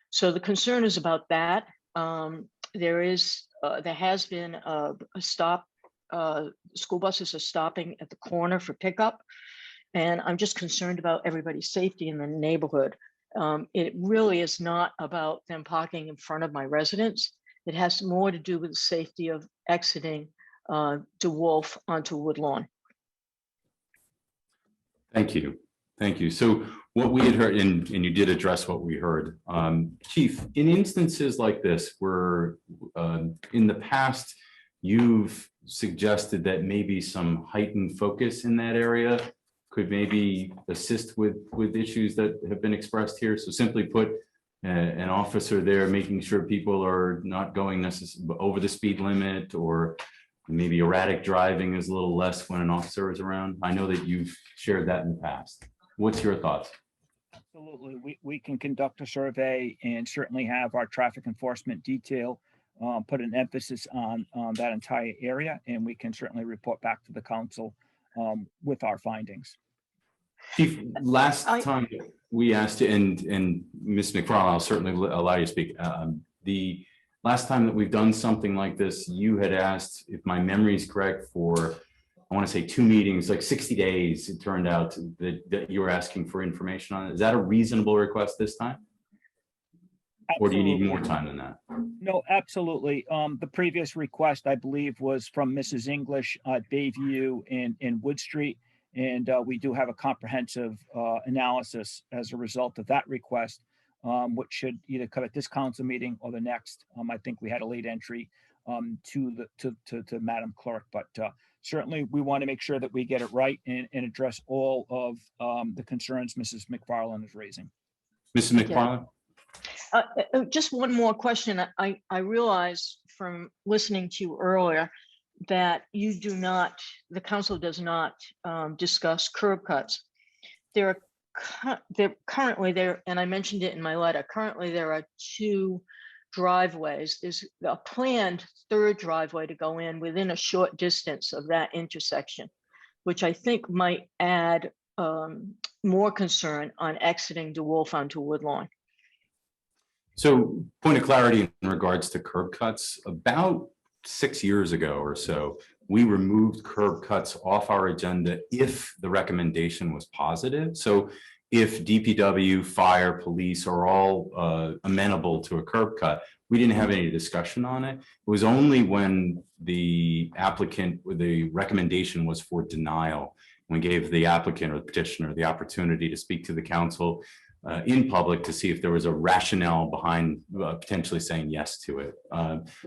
So the concern is about that. There has been a stop. School buses are stopping at the corner for pickup. And I'm just concerned about everybody's safety in the neighborhood. It really is not about them parking in front of my residence. It has more to do with the safety of exiting DeWolf onto Woodlawn. Thank you. Thank you. So what we had heard, and you did address what we heard, Chief, in instances like this, where in the past, you've suggested that maybe some heightened focus in that area could maybe assist with issues that have been expressed here. So simply put, an officer there making sure people are not going necessarily over the speed limit, or maybe erratic driving is a little less when an officer is around. I know that you've shared that in the past. What's your thoughts? Absolutely. We can conduct a survey and certainly have our traffic enforcement detail put an emphasis on that entire area, and we can certainly report back to the council with our findings. Chief, last time we asked you, and Ms. McFarland, I'll certainly allow you to speak. The last time that we've done something like this, you had asked, if my memory is correct, for, I want to say 2 meetings, like 60 days, it turned out that you were asking for information on it. Is that a reasonable request this time? Or do you need more time than that? No, absolutely. The previous request, I believe, was from Mrs. English at Bayview in Wood Street. And we do have a comprehensive analysis as a result of that request, which should either come at this council meeting or the next. I think we had a late entry to Madam Clerk, but certainly we want to make sure that we get it right and address all of the concerns Mrs. McFarland is raising. Mrs. McFarland? Just one more question. I realize from listening to you earlier that you do not, the council does not discuss curb cuts. There currently there, and I mentioned it in my letter, currently there are 2 driveways. There's a planned 3rd driveway to go in within a short distance of that intersection, which I think might add more concern on exiting DeWolf onto Woodlawn. So, point of clarity in regards to curb cuts, about 6 years ago or so, we removed curb cuts off our agenda if the recommendation was positive. So if DPW, fire, police are all amenable to a curb cut, we didn't have any discussion on it. It was only when the recommendation was for denial, we gave the applicant or the petitioner the opportunity to speak to the council in public to see if there was a rationale behind potentially saying yes to it.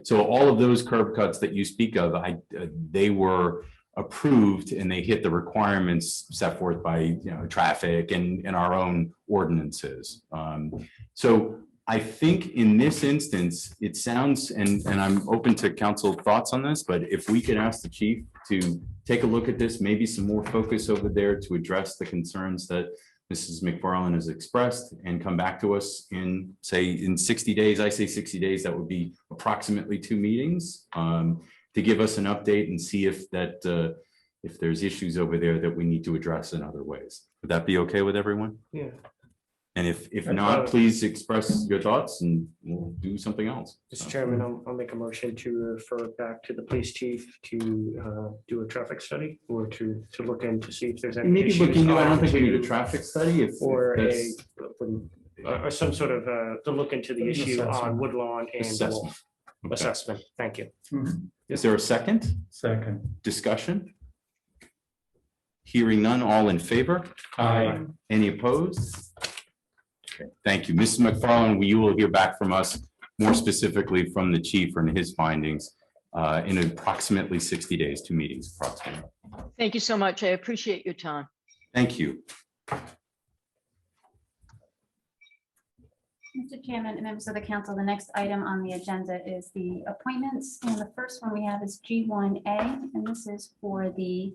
So all of those curb cuts that you speak of, they were approved and they hit the requirements set forth by traffic and our own ordinances. So I think in this instance, it sounds, and I'm open to council thoughts on this, but if we could ask the chief to take a look at this, maybe some more focus over there to address the concerns that Mrs. McFarland has expressed and come back to us in, say, in 60 days. I say 60 days, that would be approximately 2 meetings to give us an update and see if that if there's issues over there that we need to address in other ways. Would that be okay with everyone? Yeah. And if not, please express your thoughts and we'll do something else. Mr. Chairman, I'll make a motion to refer back to the police chief to do a traffic study or to look in to see if there's any Maybe issues. looking, I don't think we need a traffic study. Or or some sort of, to look into the issue on Woodlawn and the Assessment. Wolf. Okay. Assessment, thank you. Is there a second Second. discussion? Hearing none, all in favor? Aye. Any opposed? Okay, thank you. Mrs. McFarland, you will hear back from us more specifically from the chief and his findings in approximately 60 days, 2 meetings approximately. Thank you so much. I appreciate your time. Thank you. Mr. Chairman and members of the council, the next item on the agenda is the appointments. And the first one we have is G1A, and this is for the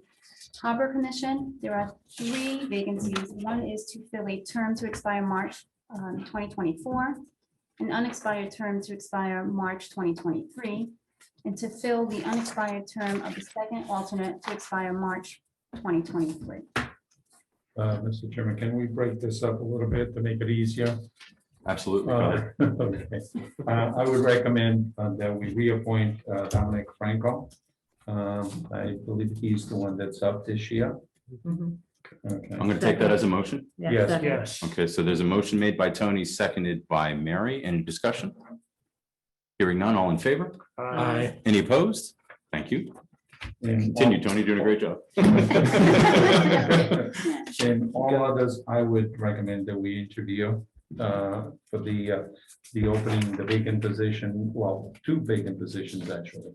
Harbor Commission. There are 3 vacancies. One is to fill a term to expire March 2024, an unexpired term to expire March 2023, and to fill the unexpired term of the second alternate to expire March 2023. Mr. Chairman, can we break this up a little bit to make it easier? Absolutely. Okay. I would recommend that we reappoint Dominic Franco. I believe he's the one that's up this year. Mhm. Okay. I'm going to take that as a motion. Yeah, Yes. second. Yes. Okay, so there's a motion made by Tony, seconded by Mary. Any discussion? Hearing none, all in favor? Aye. Any opposed? Thank you. And Continue, Tony, doing a great job. And all others, I would recommend that we interview for the opening, the vacant position, well, 2 vacant positions, actually.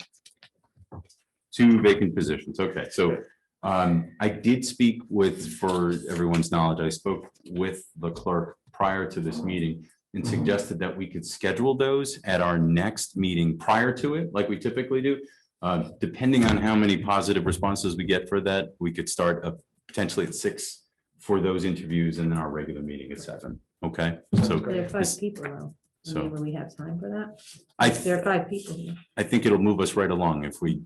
2 vacant positions. Okay, so I did speak with, for everyone's knowledge, I spoke with the clerk prior to this meeting and suggested that we could schedule those at our next meeting prior to it, like we typically do. Depending on how many positive responses we get for that, we could start potentially at 6 for those interviews and then our regular meeting at 7. Okay, so There are 5 this- people though. I so- mean, will we have time for that? I There are 5 people here. I think it'll move us right along if we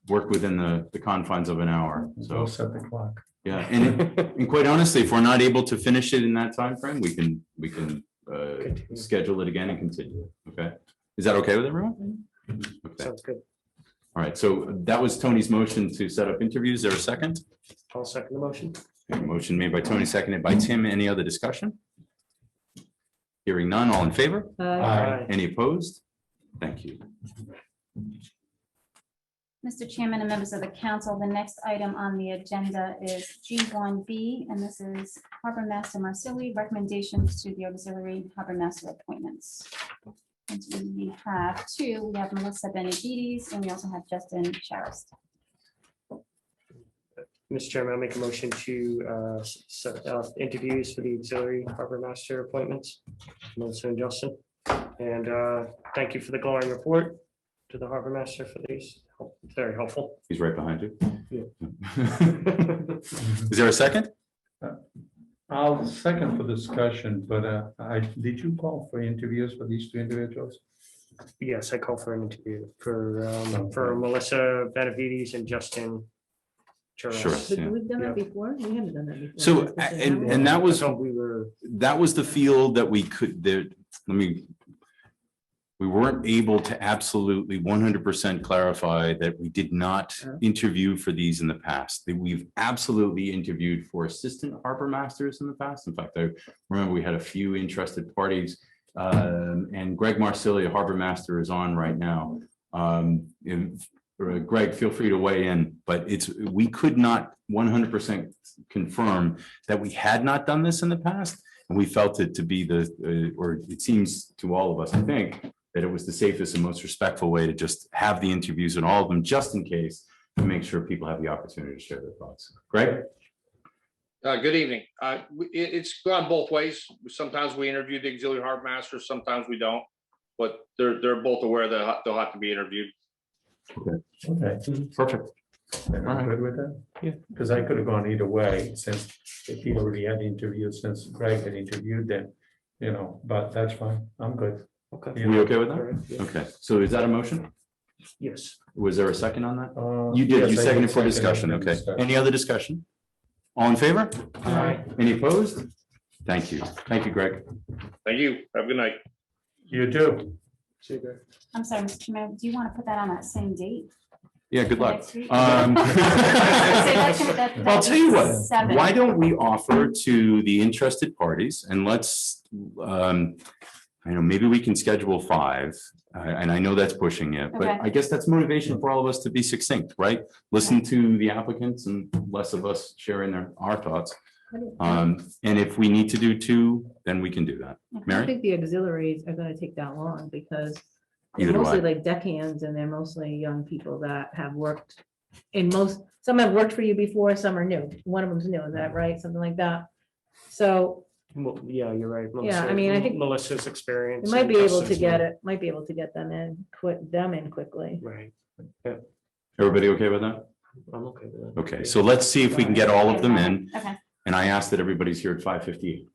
work within the confines of an hour. So So, set the clock. yeah, and quite honestly, if we're not able to finish it in that time frame, we can Continue. schedule it again and continue. Okay, is that okay with everyone? Okay, Sounds good. all right. So that was Tony's motion to set up interviews. Is there a second? I'll second the motion. Okay, motion made by Tony, seconded by Tim. Any other discussion? Hearing none, all in favor? Aye. Any opposed? Thank you. Mr. Chairman and members of the council, the next item on the agenda is G1B, and this is Harbor Master Marsili, recommendations to the auxiliary harbor master appointments. And we have 2. We have Melissa Benavides, and we also have Justin Charist. Mr. Chairman, I'll make a motion to set interviews for the auxiliary harbor master appointments, Melissa and Justin. And thank you for the glowing report to the harbor master for these. Very helpful. He's right behind you. Yeah. Is there a second? I'll second for discussion, but did you call for interviews for these 2 individuals? Yes, I call for an interview for Melissa Benavides and Justin. Sure. Charles. Yeah. But we've done that before. We haven't done that before. So, This is and happening. that was, So we were, that was the field that we could, there, we weren't able to absolutely 100% clarify that we did not interview for these in the past. That we've absolutely interviewed for assistant harbor masters in the past. In fact, I remember we had a few interested parties. And Greg Marsili, a harbor master, is on right now. Greg, feel free to weigh in, but we could not 100% confirm that we had not done this in the past. And we felt it to be or it seems to all of us, I think, that it was the safest and most respectful way to just have the interviews and all of them, just in case, to make sure people have the opportunity to share their thoughts. Greg? Good evening. It's gone both ways. Sometimes we interview the auxiliary harbor masters, sometimes we don't, but they're both aware that they'll have to be interviewed. Okay, Perfect. am I good with that? Yeah. Because I could have gone either way, since if he already had interviewed, since Greg had interviewed them, but that's fine. I'm good. okay. Are we okay with that? Correct, yeah. Okay, so is that a motion? Yes. Was there a second on that? You did, you Yes, I seconded for second discussion, for okay. discussion. Any other discussion? All in favor? Aye. Any opposed? Thank you. Thank you, Greg. Thank you. Have a good night. You do. See you, Greg. I'm sorry, Mr. Chairman, do you want to put that on that same date? Yeah, good luck. Next week. I'll tell you what, 7. why don't we offer to the interested parties and let's, I know, maybe we can schedule 5, and I know that's pushing it, but Okay. I guess that's motivation for all of us to be succinct, right? Listen to the applicants and less of us sharing our thoughts. And if we need to do 2, then we can do that. I Mary? think the auxiliaries are gonna take that long because Either they're do I. mostly like deckhands and they're mostly young people that have worked some have worked for you before, some are new. One of them's new, is that right? Something like that. So Well, yeah, you're right. Yeah, I mean, I think Melissa's experience. you might be and able to Dustin's get new. it, might be able to get them in, quickly. Right. Everybody okay with that? I'm okay with that. Okay, so let's see if we can get all of them in. Okay. And I asked that everybody's here at 5:58.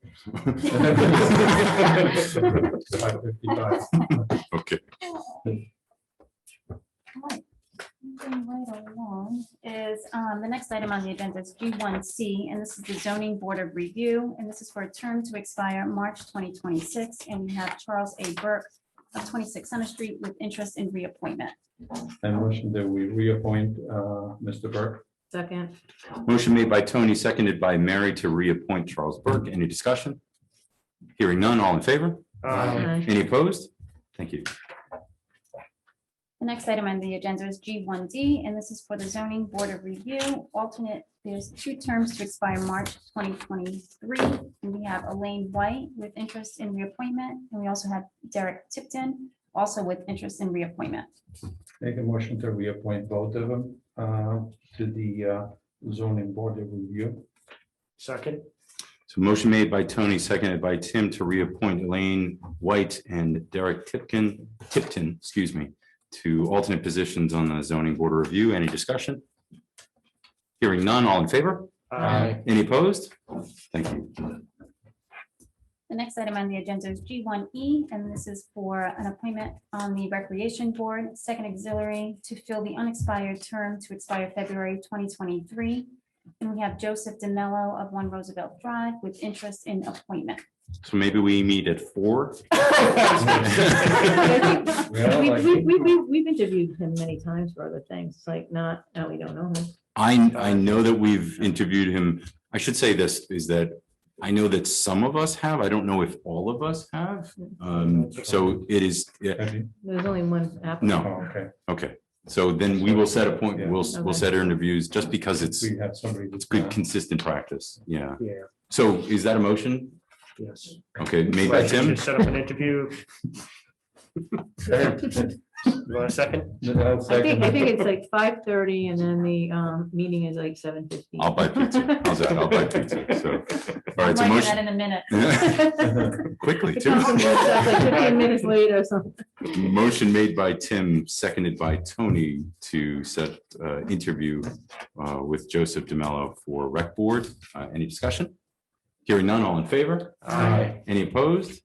5:55. Okay. Alright, moving right along is, the next item on the agenda is G1C, and this is the zoning board of review, and this is for a term to expire March 2026, and we have Charles A. Burke of 26 Center Street with interest in reappointment. And motion that we reappoint Mr. Burke. Second, Motion made by Tony, seconded by Mary to reappoint Charles Burke. Any discussion? Hearing none, all in favor? Any opposed? Thank you. The next item on the agenda is G1D, and this is for the zoning board of review alternate. There's 2 terms to expire March 2023. And we have Elaine White with interest in reappointment, and we also have Derek Tipton, also with interest in reappointment. Make a motion to reappoint both of them to the zoning board of review. Second. So motion made by Tony, seconded by Tim to reappoint Elaine White and Derek Tipton, excuse me, to alternate positions on the zoning board of review. Any discussion? Hearing none, all in favor? Any opposed? Thank you. The next item on the agenda is G1E, and this is for an appointment on the Recreation Board, second auxiliary, to fill the unexpired term to expire February 2023. And we have Joseph DeMello of 1 Roosevelt Drive with interest in appointment. So maybe we meet at 4? we've interviewed him many times for other things, it's like not, no, we don't know him. I know that we've interviewed him. I should say this is that I know that some of us have. I don't know if all of us have. So it is, yeah, There's only one applicant. no, Oh, okay. okay. So then we will set a point, we'll Okay. set our interviews just because it's We have somebody. it's good, consistent practice. Yeah. Yeah, So is that a motion? yes. Okay, made by Right, you Tim? should Set up an interview. You want a second? I think it's like 5:30 and then the meeting is like 7:15. I'll buy pizza. How's that? I'll buy pizza. So, all right, so I'm writing that motion in a minute. quickly It too. comes in like 15 minutes later or something. Motion made by Tim, seconded by Tony to set interview with Joseph DeMello for rec board. Any discussion? Hearing none, all in favor? Aye. Any opposed?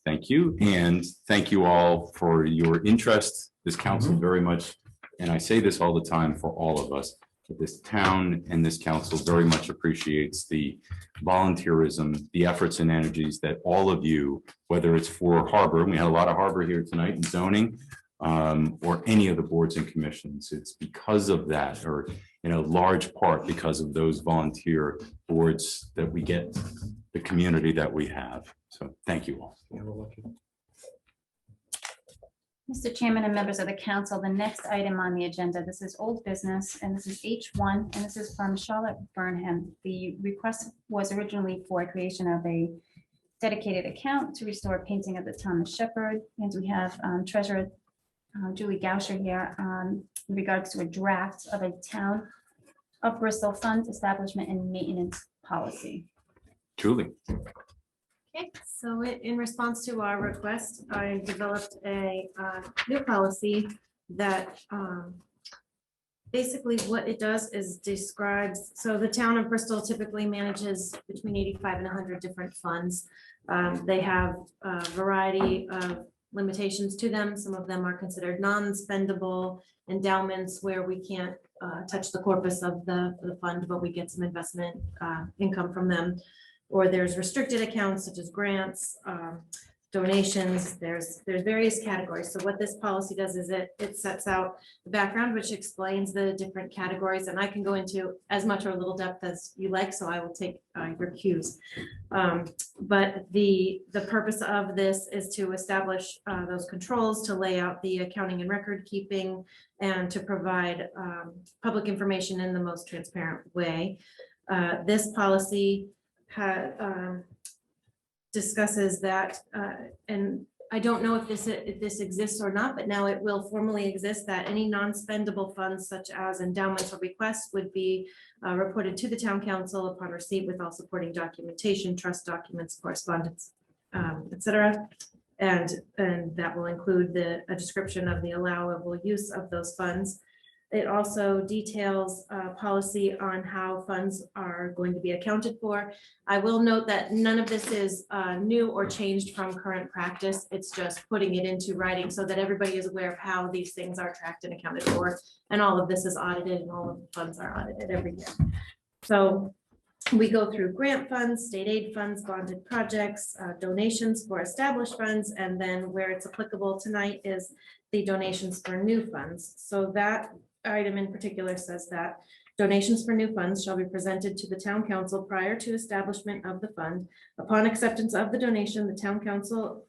Thank you, and thank you all for your interest. This council very much, and I say this all the time for all of us, that this town and this council very much appreciates the volunteerism, the efforts and energies that all of you, whether it's for Harbor, and we had a lot of Harbor here tonight in zoning, or any of the boards and commissions, it's because of that, or in a large part because of those volunteer boards that we get the community that we have. So thank you all. Yeah, we're lucky. Mr. Chairman and members of the council, the next item on the agenda, this is old business, and this is H1, and this is from Charlotte Burnham. The request was originally for creation of a dedicated account to restore painting of the Thomas Shepherd, and we have Treasurer Julie Gauscher here in regards to a draft of a town of Bristol fund establishment and maintenance policy. Julie. Okay, so in response to our request, I developed a new policy that basically what it does is describes, so the town of Bristol typically manages between 85 and 100 different funds. They have a variety of limitations to them. Some of them are considered non-spendable endowments where we can't touch the corpus of the fund, but we get some investment income from them. Or there's restricted accounts such as grants. donations, there's various categories. So what this policy does is it sets out the background, which explains the different categories, and I can go into as much or little depth as you like, so I will take your cues. But the purpose of this is to establish those controls, to lay out the accounting and record keeping, and to provide public information in the most transparent way. This policy discusses that, and I don't know if this exists or not, but now it will formally exist, that any non-spendable funds such as endowments or bequests would be reported to the town council upon receipt with all supporting documentation, trust documents, correspondence, etc. And that will include a description of the allowable use of those funds. It also details a policy on how funds are going to be accounted for. I will note that none of this is new or changed from current practice. It's just putting it into writing so that everybody is aware of how these things are tracked and accounted for. And all of this is audited, and all of the funds are audited every year. So we go through grant funds, state aid funds, bonded projects, donations for established funds, and then where it's applicable tonight is the donations for new funds. So that item in particular says that donations for new funds shall be presented to the town council prior to establishment of the fund. Upon acceptance of the donation, the town council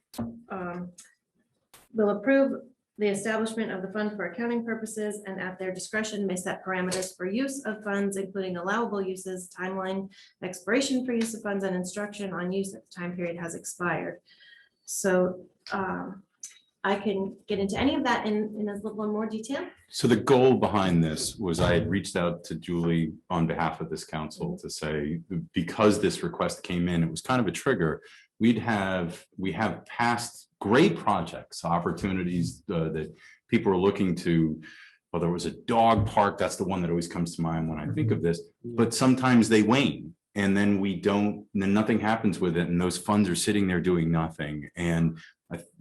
will approve the establishment of the fund for accounting purposes, and at their discretion may set parameters for use of funds, including allowable uses, timeline, expiration for use of funds, and instruction on use if the time period has expired. So I can get into any of that in a little more detail. So the goal behind this was I had reached out to Julie on behalf of this council to say, because this request came in, it was kind of a trigger. We have past great projects, opportunities that people are looking to. Well, there was a dog park. That's the one that always comes to mind when I think of this, but sometimes they wane and then then nothing happens with it. And those funds are sitting there doing nothing. And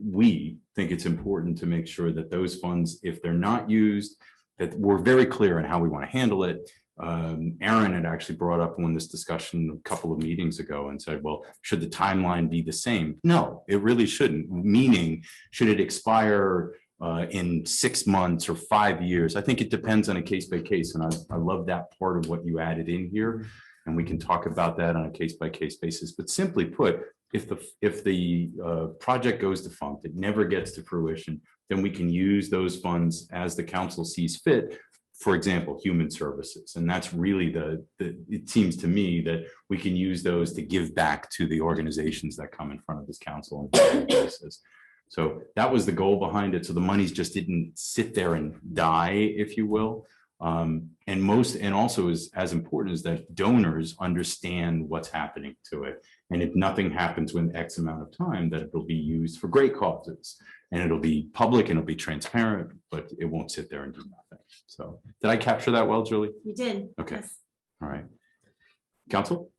we think it's important to make sure that those funds, if they're not used, that we're very clear on how we want to handle it. Aaron had actually brought up in this discussion a couple of meetings ago and said, well, should the timeline be the same? No, it really shouldn't. Meaning, should it expire in 6 months or 5 years? I think it depends on a case by case. And I love that part of what you added in here. And we can talk about that on a case by case basis. But simply put, if the project goes defunct, it never gets to fruition, then we can use those funds as the council sees fit. For example, human services. And that's really it seems to me that we can use those to give back to the organizations that come in front of this council on a daily basis. So that was the goal behind it. So the monies just didn't sit there and die, if you will. And also is as important is that donors understand what's happening to it. And if nothing happens within X amount of time, that it'll be used for great causes. And it'll be public and it'll be transparent, but it won't sit there and do nothing. So did I capture that well, Julie? You did. Okay. Yes. All right. Council?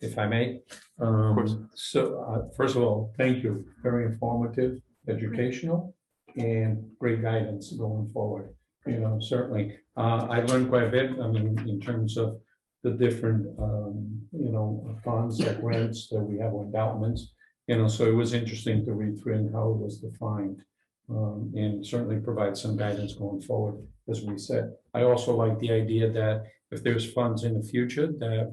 If I may. Of course. So first of all, thank you. Very informative, educational, and great guidance going forward. You know, certainly, I learned quite a bit. I mean, in terms of the different, funds, like grants that we have, or endowments. So it was interesting to read through and how it was defined, and certainly provide some guidance going forward, as we said. I also like the idea that if there's funds in the future that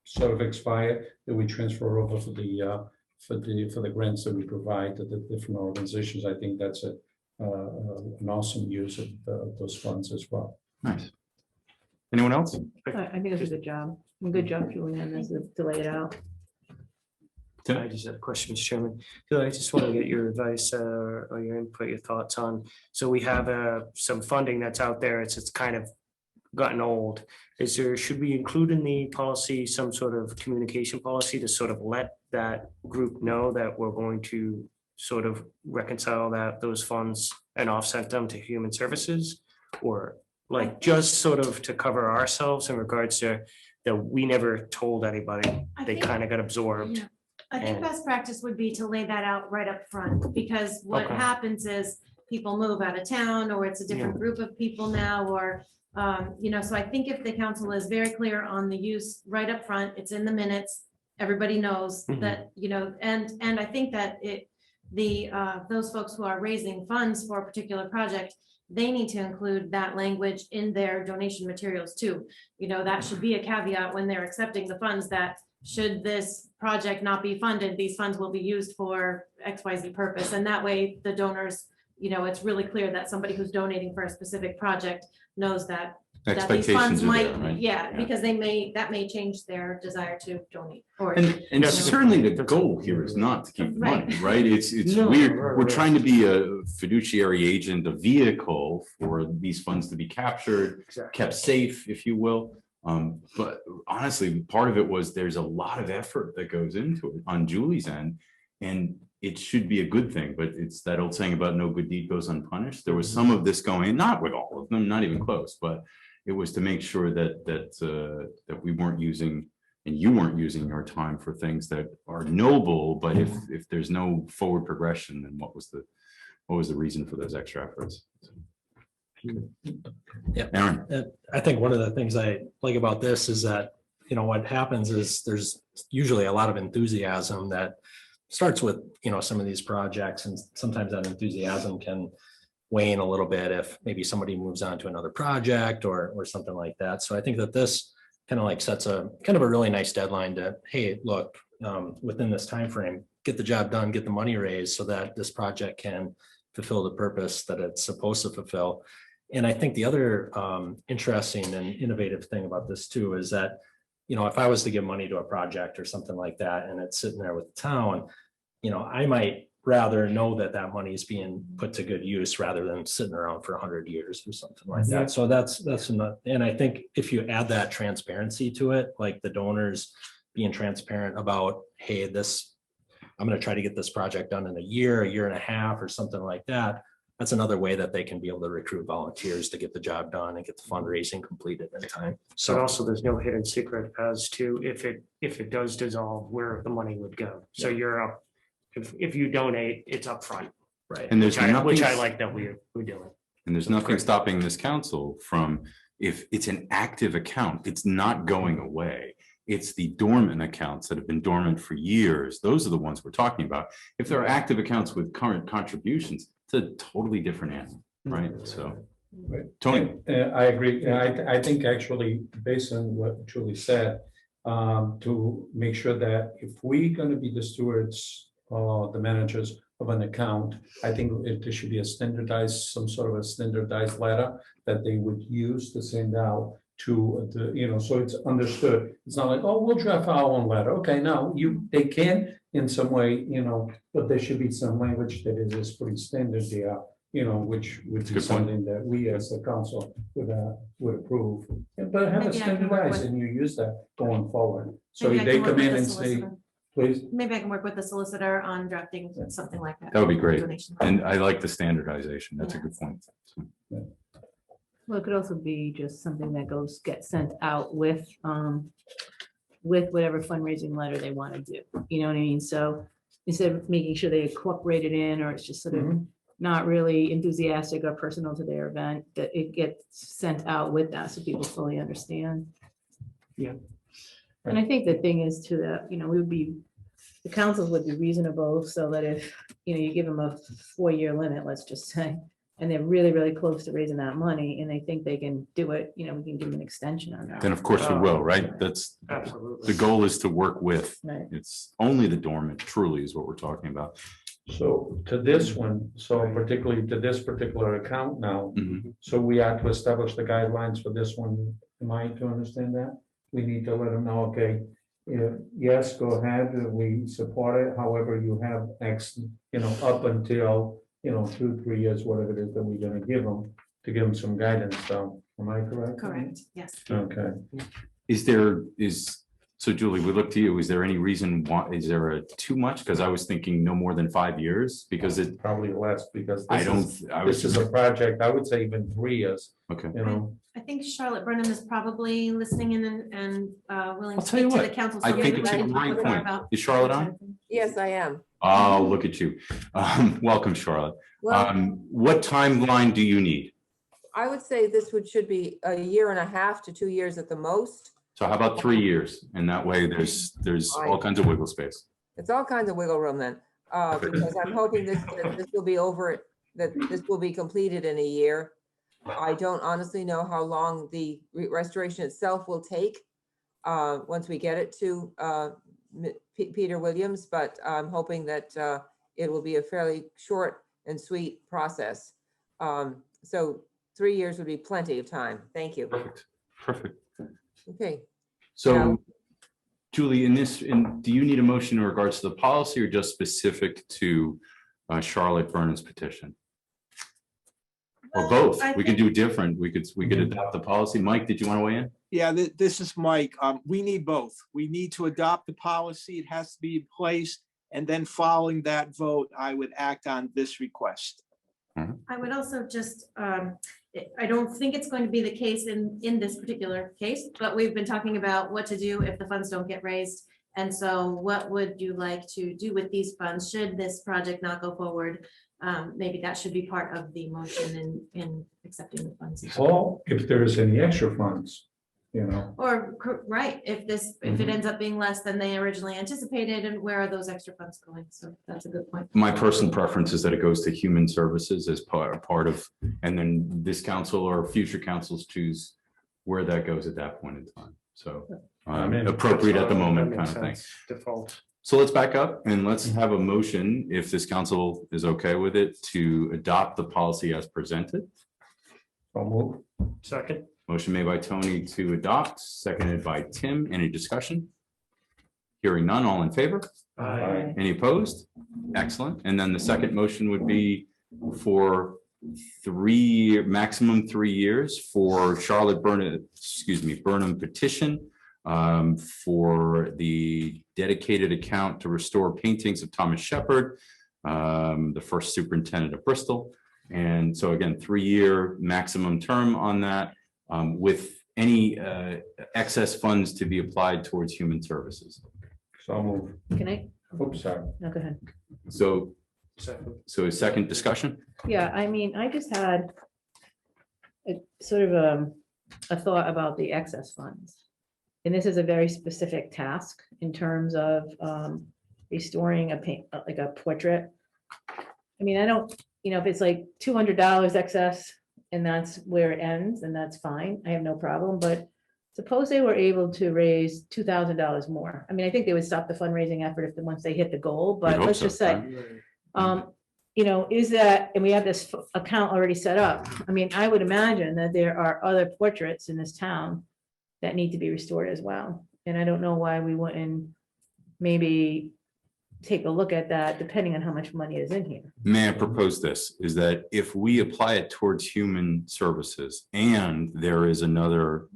sort of expire, that we transfer over for the grants that we provide to the different organizations. I think that's an awesome use of those funds as well. Nice. Anyone else? I think it's a good job. A good job, Julian, this is to lay it out. I just have a question, Mr. Chairman. So I just want to get your advice or your input, your thoughts on. So we have some funding that's out there. It's kind of gotten old. Should we include in the policy some sort of communication policy to sort of let that group know that we're going to sort of reconcile those funds and offset them to human services? Or like just sort of to cover ourselves in regards to that we never told anybody, they kind of got absorbed. Yeah. I think best practice would be to lay that out right up front, because what happens is people move out of town, or it's a different group of people now, or, so I think if the council is very clear on the use right up front, it's in the minutes, everybody knows Mhm. that, and I think that those folks who are raising funds for a particular project, they need to include that language in their donation materials too. That should be a caveat when they're accepting the funds, that should this project not be funded, these funds will be used for XYZ purpose. And that way the donors, it's really clear that somebody who's donating for a specific project knows that these Expectations funds are might, there, right? yeah, because that may change their desire to donate or. And Yes. certainly the goal here is not to keep the money, Right. right? It's No, we're right. trying to be a fiduciary agent, a vehicle for these funds to be captured, Exactly. kept safe, if you will. But honestly, part of it was there's a lot of effort that goes into it on Julie's end. And it should be a good thing, but it's that old saying about no good deed goes unpunished. There was some of this going, not with all of them, not even close, but it was to make sure that we weren't using and you weren't using your time for things that are noble, but if there's no forward progression, then what was the reason for those extra efforts? Yeah. Aaron, I think one of the things I like about this is that, what happens is there's usually a lot of enthusiasm that starts with, some of these projects, and sometimes that enthusiasm can wane a little bit if maybe somebody moves on to another project or something like that. So I think that this kind of like sets a kind of a really nice deadline to, hey, look, within this time frame, get the job done, get the money raised so that this project can fulfill the purpose that it's supposed to fulfill. And I think the other interesting and innovative thing about this too is that, if I was to give money to a project or something like that, and it's sitting there with the town, I might rather know that that money is being put to good use rather than sitting around for 100 years or something like that. So that's enough. And I think if you add that transparency to it, like the donors being transparent about, hey, I'm going to try to get this project done in a year and a half or something like that. That's another way that they can be able to recruit volunteers to get the job done and get the fundraising completed in time. But So also there's no hidden secret as to if it does dissolve, where the money would go. So you're up, if you donate, it's upfront. right. and there's Which I nothing, like that we're doing. and there's nothing stopping this council from, if it's an active account, it's not going away. It's the dormant accounts that have been dormant for years. Those are the ones we're talking about. If there are active accounts with current contributions, it's a totally different animal, right? So, Right. Tony. I agree. I think actually, based on what Julie said, to make sure that if we're going to be the stewards or the managers of an account, I think there should be some sort of a standardized letter that they would use to send out to the, so it's understood. It's not like, oh, we'll draft our own letter. Okay, no, they can in some way, but there should be some language that is pretty standard there, which would be Good point. something that we as the council would approve. But have it Maybe I can work standardized with- and you use that going forward. So Maybe I they can work come with in the and say, solicitor. please. Maybe I can work with the solicitor on drafting something like that. That would be great. Donation. And I like the standardization. That's a good point. So, Well, it could also be just something that gets sent out with whatever fundraising letter they want to do. You know what I mean? So instead of making sure they incorporate it in, or it's just sort of not really enthusiastic or personal to their event, that it gets sent out with that so people fully understand. Yeah. And I think the thing is too that, the councils would be reasonable so that if, you give them a 4-year limit, let's just say, and they're really, really close to raising that money and they think they can do it, we can give them an extension on that. then of course we will, right? That's Absolutely. the goal, is to work with. Right. It's only the dormant truly is what we're talking about. So to this one, so particularly to this particular account now, Mhm. so we have to establish the guidelines for this one. Am I to understand that? We need to let them know, okay, yes, go ahead, we support it. However, you have X, up until, 2-3 years, whatever it is that we're gonna give them, to give them some guidance, so, am I correct? Correct, yes. Okay. So Julie, we look to you. Is there any reason why, is there a too much? Because I was thinking no more than 5 years, because it, Probably less, because I this don't, is, I was this is just, a project, I would say even 3 years, okay. I think Charlotte Brennan is probably listening in and willing I'll to tell you speak to the what, council. I so think maybe it's we a can talk great with her point. about- Is Charlotte on? Yes, I am. Oh, look at you. Welcome, Charlotte. Well, What timeline do you need? I would say this should be 1.5 to 2 years at the most. So how about 3 years? And that way there's all kinds of wiggle space. It's all kinds of wiggle room then, because I'm hoping this will be over, that this will be completed in a year. I don't honestly know how long the restoration itself will take once we get it to Peter Williams, but I'm hoping that it will be a fairly short and sweet process. So 3 years would be plenty of time. Thank you. Perfect. Okay. So Julie, do you need a motion in regards to the policy or just specific to Charlotte Burnham's petition? Or both? We could do different. We could adopt the policy. Mike, did you want to weigh in? Yeah, this is Mike. We need both. We need to adopt the policy. It has to be in place. And then following that vote, I would act on this request. I would also just, I don't think it's going to be the case in this particular case, but we've been talking about what to do if the funds don't get raised. And so what would you like to do with these funds? Should this project not go forward? Maybe that should be part of the motion in accepting the funds. Or if there is any extra funds, you know. Or, right, if it ends up being less than they originally anticipated, and where are those extra funds going? So that's a good point. My personal preference is that it goes to human services as part of, and then this council or future councils choose where that goes at that point in time. So appropriate at the moment kind of thing. Default. So let's back up and let's have a motion, if this council is okay with it, to adopt the policy as presented. Second. Motion made by Tony to adopt, seconded by Tim. Any discussion? Hearing none, all in favor? Aye. Any opposed? Excellent. And then the second motion would be for maximum 3 years for Charlotte Burnham petition for the dedicated account to restore paintings of Thomas Shepard, the first superintendent of Bristol. And so again, 3-year maximum term on that, with any excess funds to be applied towards human services. So move. Can I? Oops, sorry. No, go ahead. So a second discussion? Yeah, I mean, I just had a sort of a thought about the excess funds. And this is a very specific task in terms of restoring like a portrait. I mean, I don't, if it's like $200 excess and that's where it ends, then that's fine. I have no problem. But suppose they were able to raise $2,000 more. I mean, I think they would stop the fundraising effort once they hit the goal, but let's just say, is that, and we have this account already set up. I mean, I would imagine that there are other portraits in this town that need to be restored as well. And I don't know why we wouldn't maybe take a look at that, depending on how much money is in here. May I propose this, is that if we apply it towards human services and there is another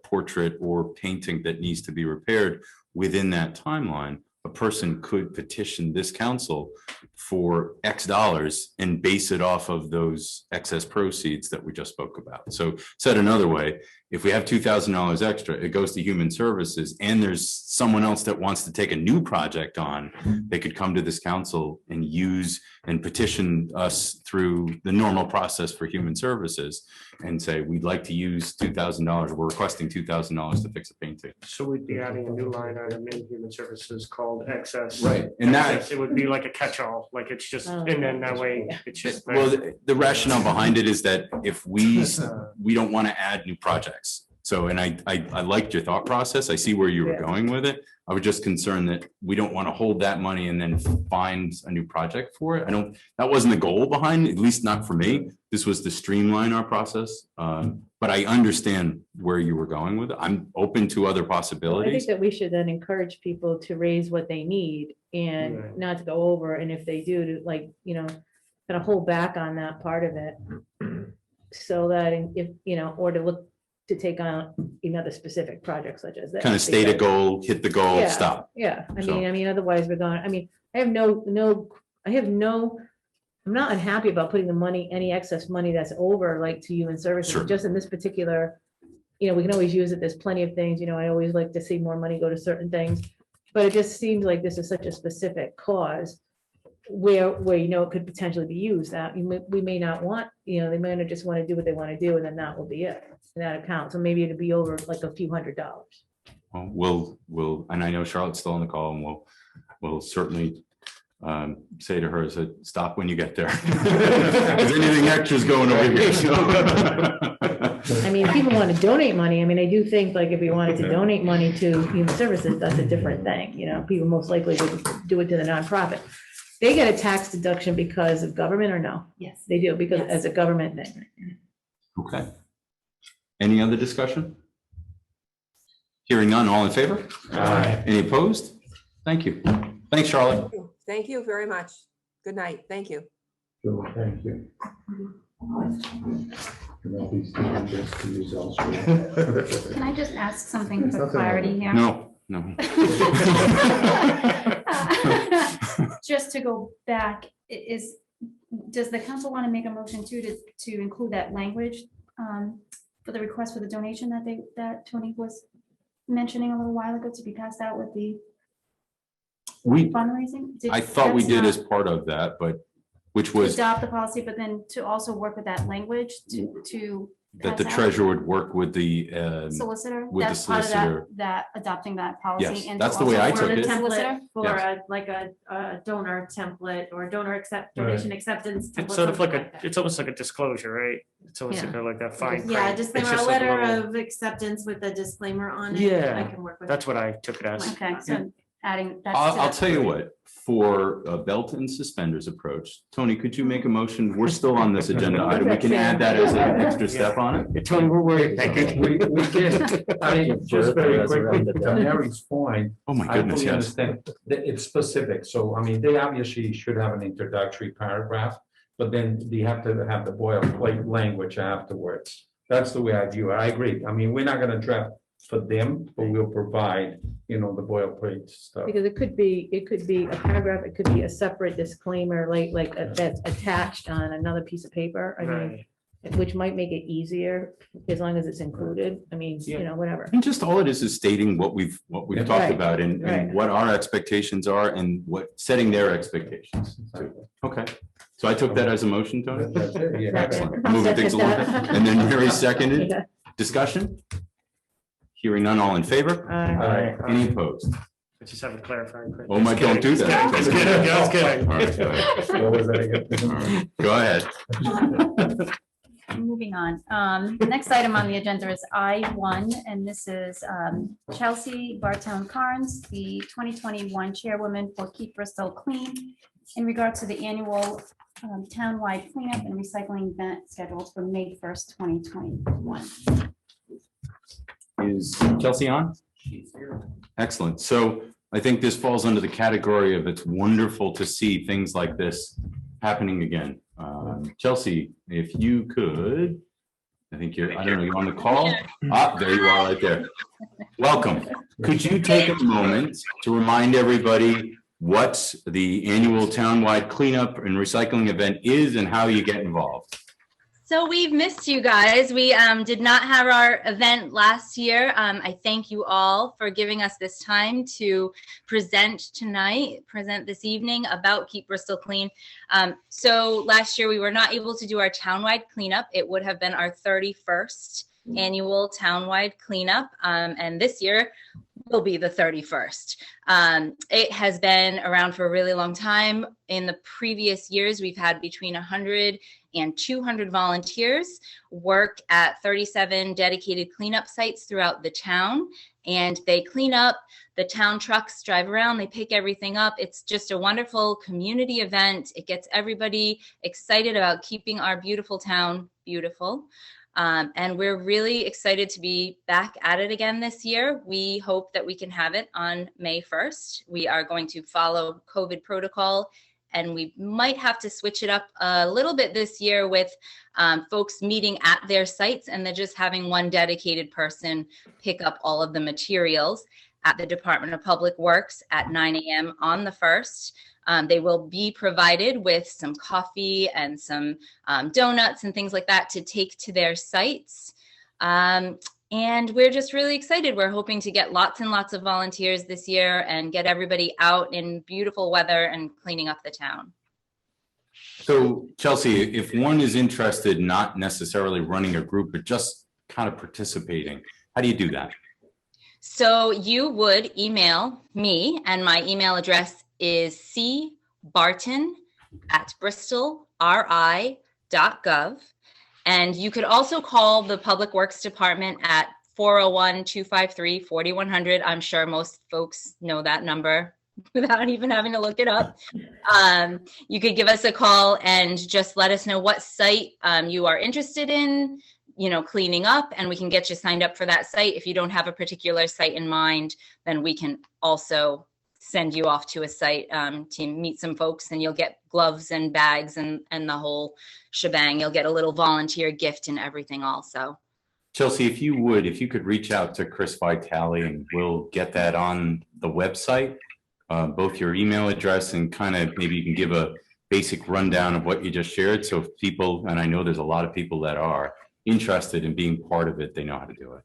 portrait or painting that needs to be repaired within that timeline, a person could petition this council for X dollars and base it off of those excess proceeds that we just spoke about. So said another way, if we have $2,000 extra, it goes to human services and there's someone else that wants to take a new project on, they could come to this council and use and petition us through the normal process for human services and say, we'd like to use $2,000. We're requesting $2,000 to fix a painting. So we'd be adding a new line item in human services called excess. Right. And excess. It would be like a catch-all, like it's just, and then that way it's just. Well, the rationale behind it is that if we don't want to add new projects. So, and I liked your thought process. I see where you were going with it. I was just concerned that we don't want to hold that money and then find a new project for it. That wasn't the goal behind it, at least not for me. This was to streamline our process. But I understand where you were going with it. I'm open to other Well, I possibilities. think that we should then encourage people to raise what they need and not to go over. And if they do, to kind of hold back on that part of it. So that if, or to look to take on another specific project such as that. Kind of state a goal, hit the goal, stop. Yeah, So- I mean, otherwise we're going, I'm not unhappy about putting the money, any excess money that's over to human services, Sure. just in this particular, we can always use it. There's plenty of things, I always like to see more money go to certain things. But it just seems like this is such a specific cause where it could potentially be used that we may not want, they may not just want to do what they want to do and then that will be it in that account. So maybe it'd be over like a few $100s. we'll, and I know Charlotte's still on the call, and we'll certainly say to her, so stop when you get there. Is anything extra's going over here? So. I mean, if people want to donate money. I mean, I do think like if we wanted to donate money to human services, that's a different thing. You know, people most likely would do it to the nonprofit. They get a tax deduction because of government or no? Yes. They do because Yes. as a government thing. Okay. Any other discussion? Hearing none, all in favor? Aye. Any opposed? Thank you. Thanks, Charlotte. Thank you very much. Good night. Thank you. So, thank you. And I'll be sending this to you also. Can I just ask something for clarity here? No. Just to go back, does the council want to make a motion to include that language for the request for the donation that Tony was mentioning a little while ago to be passed out with the fundraising? I thought we That's did not- as part of that, but which to was adopt the policy, but then to also work with that language to that the pass out? treasurer would work with the Solicitor, with the that's part of solicitor. that adopting that policy. Yes, and that's to the way also I work took with it. the template solicitor? for Yes. like a donor template or Right. donation acceptance. template, It's sort of like something that. it's almost like a disclosure, right? It's almost Yeah. like that fine. Yeah, print. disclaimer, It's a just like a letter little- of acceptance with a disclaimer on it. Yeah, I can work with. That's what I took it as. Okay, so adding. that's I'll, to I'll that- tell you what, for a belt and suspenders approach, Tony, could you make a motion? We're still on this agenda item. We can add that as an extra step on it. Tony, we're worried. Thank you. We did, I mean, just very quickly, to Mary's point, Oh, my I goodness, fully yes. understand that it's specific, so, I mean, they obviously should have an introductory paragraph, but then they have to have the boilerplate language afterwards. That's the way I view it, I agree, I mean, we're not gonna draft for them, but we'll provide, the boilerplate stuff. Because it could be a paragraph, it could be a separate disclaimer, like that's attached on another piece of paper. I mean, Right. which might make it easier as long as it's included. I mean, whatever. And just all it is stating what we've Yeah. talked Right, about and right. what our expectations are and what setting their expectations. Okay, so I took that as a motion, Tony. That's it, yeah. Excellent. Moving things along. And then Mary seconded. Yeah. Discussion? Hearing none, all in favor? Aye. Any opposed? I just have a clarifying. print. Oh my, Just don't do kidding, that. Just kidding, just kidding. All right, go ahead. What was that again? All right, Go ahead. Moving on. The next item on the agenda is I1, and this is Chelsea Bartown Carnes, the 2021 chairwoman for Keep Bristol Clean, in regard to the annual townwide cleanup and recycling event scheduled for May 1st, 2021. Is Chelsea on? Excellent. So I think this falls under the category of it's wonderful to see things like this happening again. Chelsea, if you could, I think I don't know, you're on the call? Ah, there you are right there. Welcome. Could you take a moment to remind everybody what the annual townwide cleanup and recycling event is and how you get involved? So we've missed you guys. We did not have our event last year. I thank you all for giving us this time to present this evening about Keep Bristol Clean. So last year we were not able to do our townwide cleanup. It would have been our 31st annual townwide cleanup. And this year will be the 31st. It has been around for a really long time. In the previous years, we've had between 100 and 200 volunteers work at 37 dedicated cleanup sites throughout the town, and they clean up. The town trucks drive around, they pick everything up. It's just a wonderful community event. It gets everybody excited about keeping our beautiful town beautiful. And we're really excited to be back at it again this year. We hope that we can have it on May 1st. We are going to follow COVID protocol, and we might have to switch it up a little bit this year with folks meeting at their sites and then just having one dedicated person pick up all of the materials at the Department of Public Works at 9 a.m. on the 1st. They will be provided with some coffee and some donuts and things like that to take to their sites. And we're just really excited. We're hoping to get lots and lots of volunteers this year and get everybody out in beautiful weather and cleaning up the town. So Chelsea, if one is interested, not necessarily running a group, but just kind of participating, how do you do that? So you would email me, and my email address is cbarton@bristolri.gov. And you could also call the Public Works Department at 401-253-4100. I'm sure most folks know that number without even having to look it up. You could give us a call and just let us know what site you are interested in, cleaning up, and we can get you signed up for that site. If you don't have a particular site in mind, then we can also send you off to a site to meet some folks, and you'll get gloves and bags and the whole shebang. You'll get a little volunteer gift and everything also. Chelsea, if you could reach out to Chris Vitale, and we'll get that on the website, both your email address and kind of maybe you can give a basic rundown of what you just shared. So if people, and I know there's a lot of people that are interested in being part of it, they know how to do it.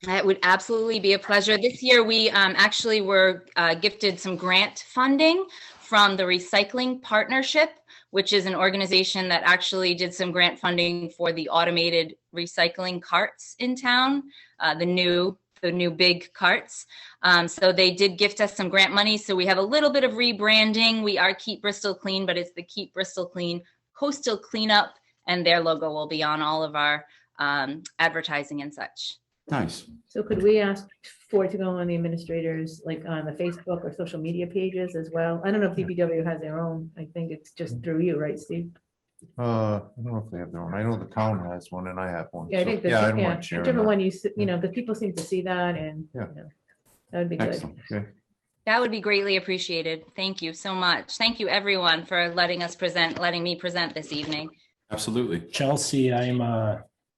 It would absolutely be a pleasure. This year, we actually were gifted some grant funding from the Recycling Partnership, which is an organization that actually did some grant funding for the automated recycling carts in town, the new big carts. So they did gift us some grant money. So we have a little bit of rebranding. We are Keep Bristol Clean, but it's the Keep Bristol Clean Coastal Cleanup, and their logo will be on all of our advertising and such. Nice. So could we ask for it to go on the administrators, like on the Facebook or social media pages as well? I don't know if DPW has their own. I think it's just through you, right, Steve? I don't know if they have their own. I know the town has one and I have one. Yeah, I think So, I don't mind sharing whichever that. one the people seem to see that, and Yeah. that would be good. Excellent. Okay. That would be greatly appreciated. Thank you so much. Thank you, everyone, for letting me present this evening. Absolutely. Chelsea,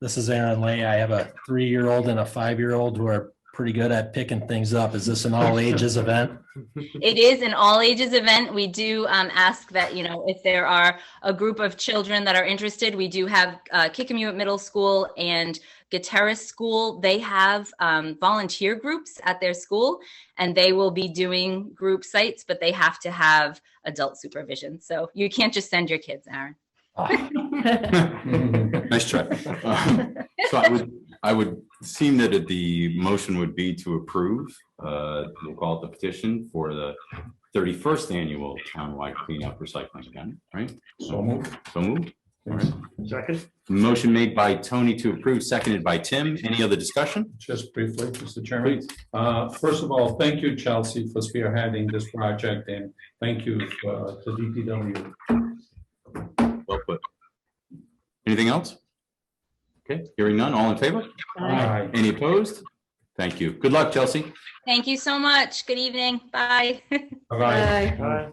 this is Aaron Lay. I have a 3-year-old and a 5-year-old who are pretty good at picking things up. Is this an all ages event? It is an all ages event. We do ask that, if there are a group of children that are interested, we do have Kickamuit Middle School and Gutierrez School. They have volunteer groups at their school, and they will be doing group sites, but they have to have adult supervision. So you can't just send your kids, Aaron. Nice try. So I would seem that the motion would be to approve, we'll call it the petition for the 31st annual townwide cleanup recycling event, right? So moved. So moved. All right. Second. Motion made by Tony to approve, seconded by Tim. Any other discussion? Just briefly, Mr. Chairman. Please. First of all, thank you, Chelsea, for spearheading this project, and thank you to DPW. Well put. Anything else? Okay, hearing none. All in favor? Aye. Any opposed? Thank you. Good luck, Chelsea. Thank you so much. Good evening. Bye. Bye-bye. Aye.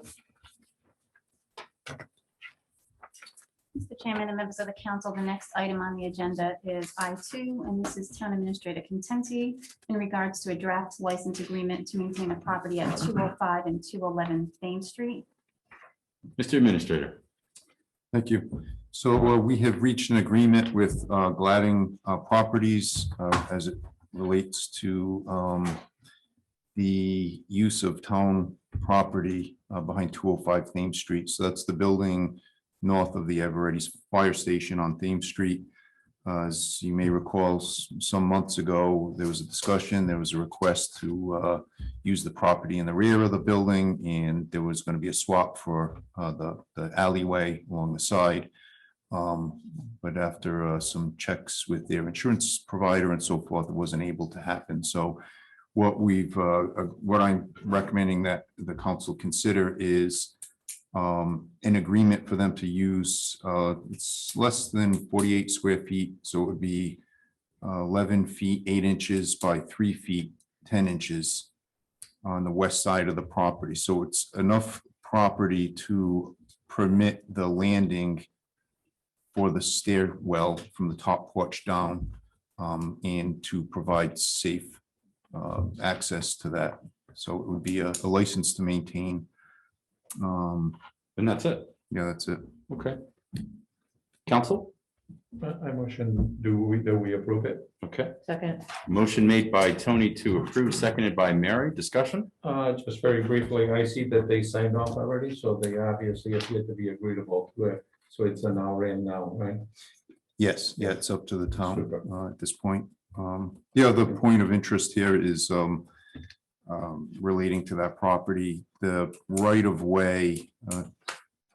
Mr. Chairman and members of the council, the next item on the agenda is I2, and this is Town Administrator Contenti in regards to a draft license agreement to maintain a property at 205 and 211 Thames Street. Mr. Administrator. Thank you. So we have reached an agreement with Gladding Properties as it relates to the use of town property behind 205 Thames Street. So that's the building north of the Everett's Fire Station on Thames Street. As you may recall, some months ago, there was a discussion, there was a request to use the property in the rear of the building, and there was going to be a swap for the alleyway along the side. But after some checks with their insurance provider and so forth, it wasn't able to happen. So what I'm recommending that the council consider is an agreement for them to use, it's less than 48 square feet, so it would be 11 feet 8 inches by 3 feet 10 inches on the west side of the property. So it's enough property to permit the landing for the stairwell from the top porch down, and to provide safe access to that. So it would be a license to maintain. And that's it. Yeah, that's it. Okay. Council? I motion, do we approve it? Okay. Second. Motion made by Tony to approve, seconded by Mary. Discussion? Just very briefly, I see that they signed off already, so they obviously appear to be agreeable to it. So it's an hour in now, right? Yes, yeah, it's up to the town Super. at this point. The other point of interest here is relating to that property, the right of way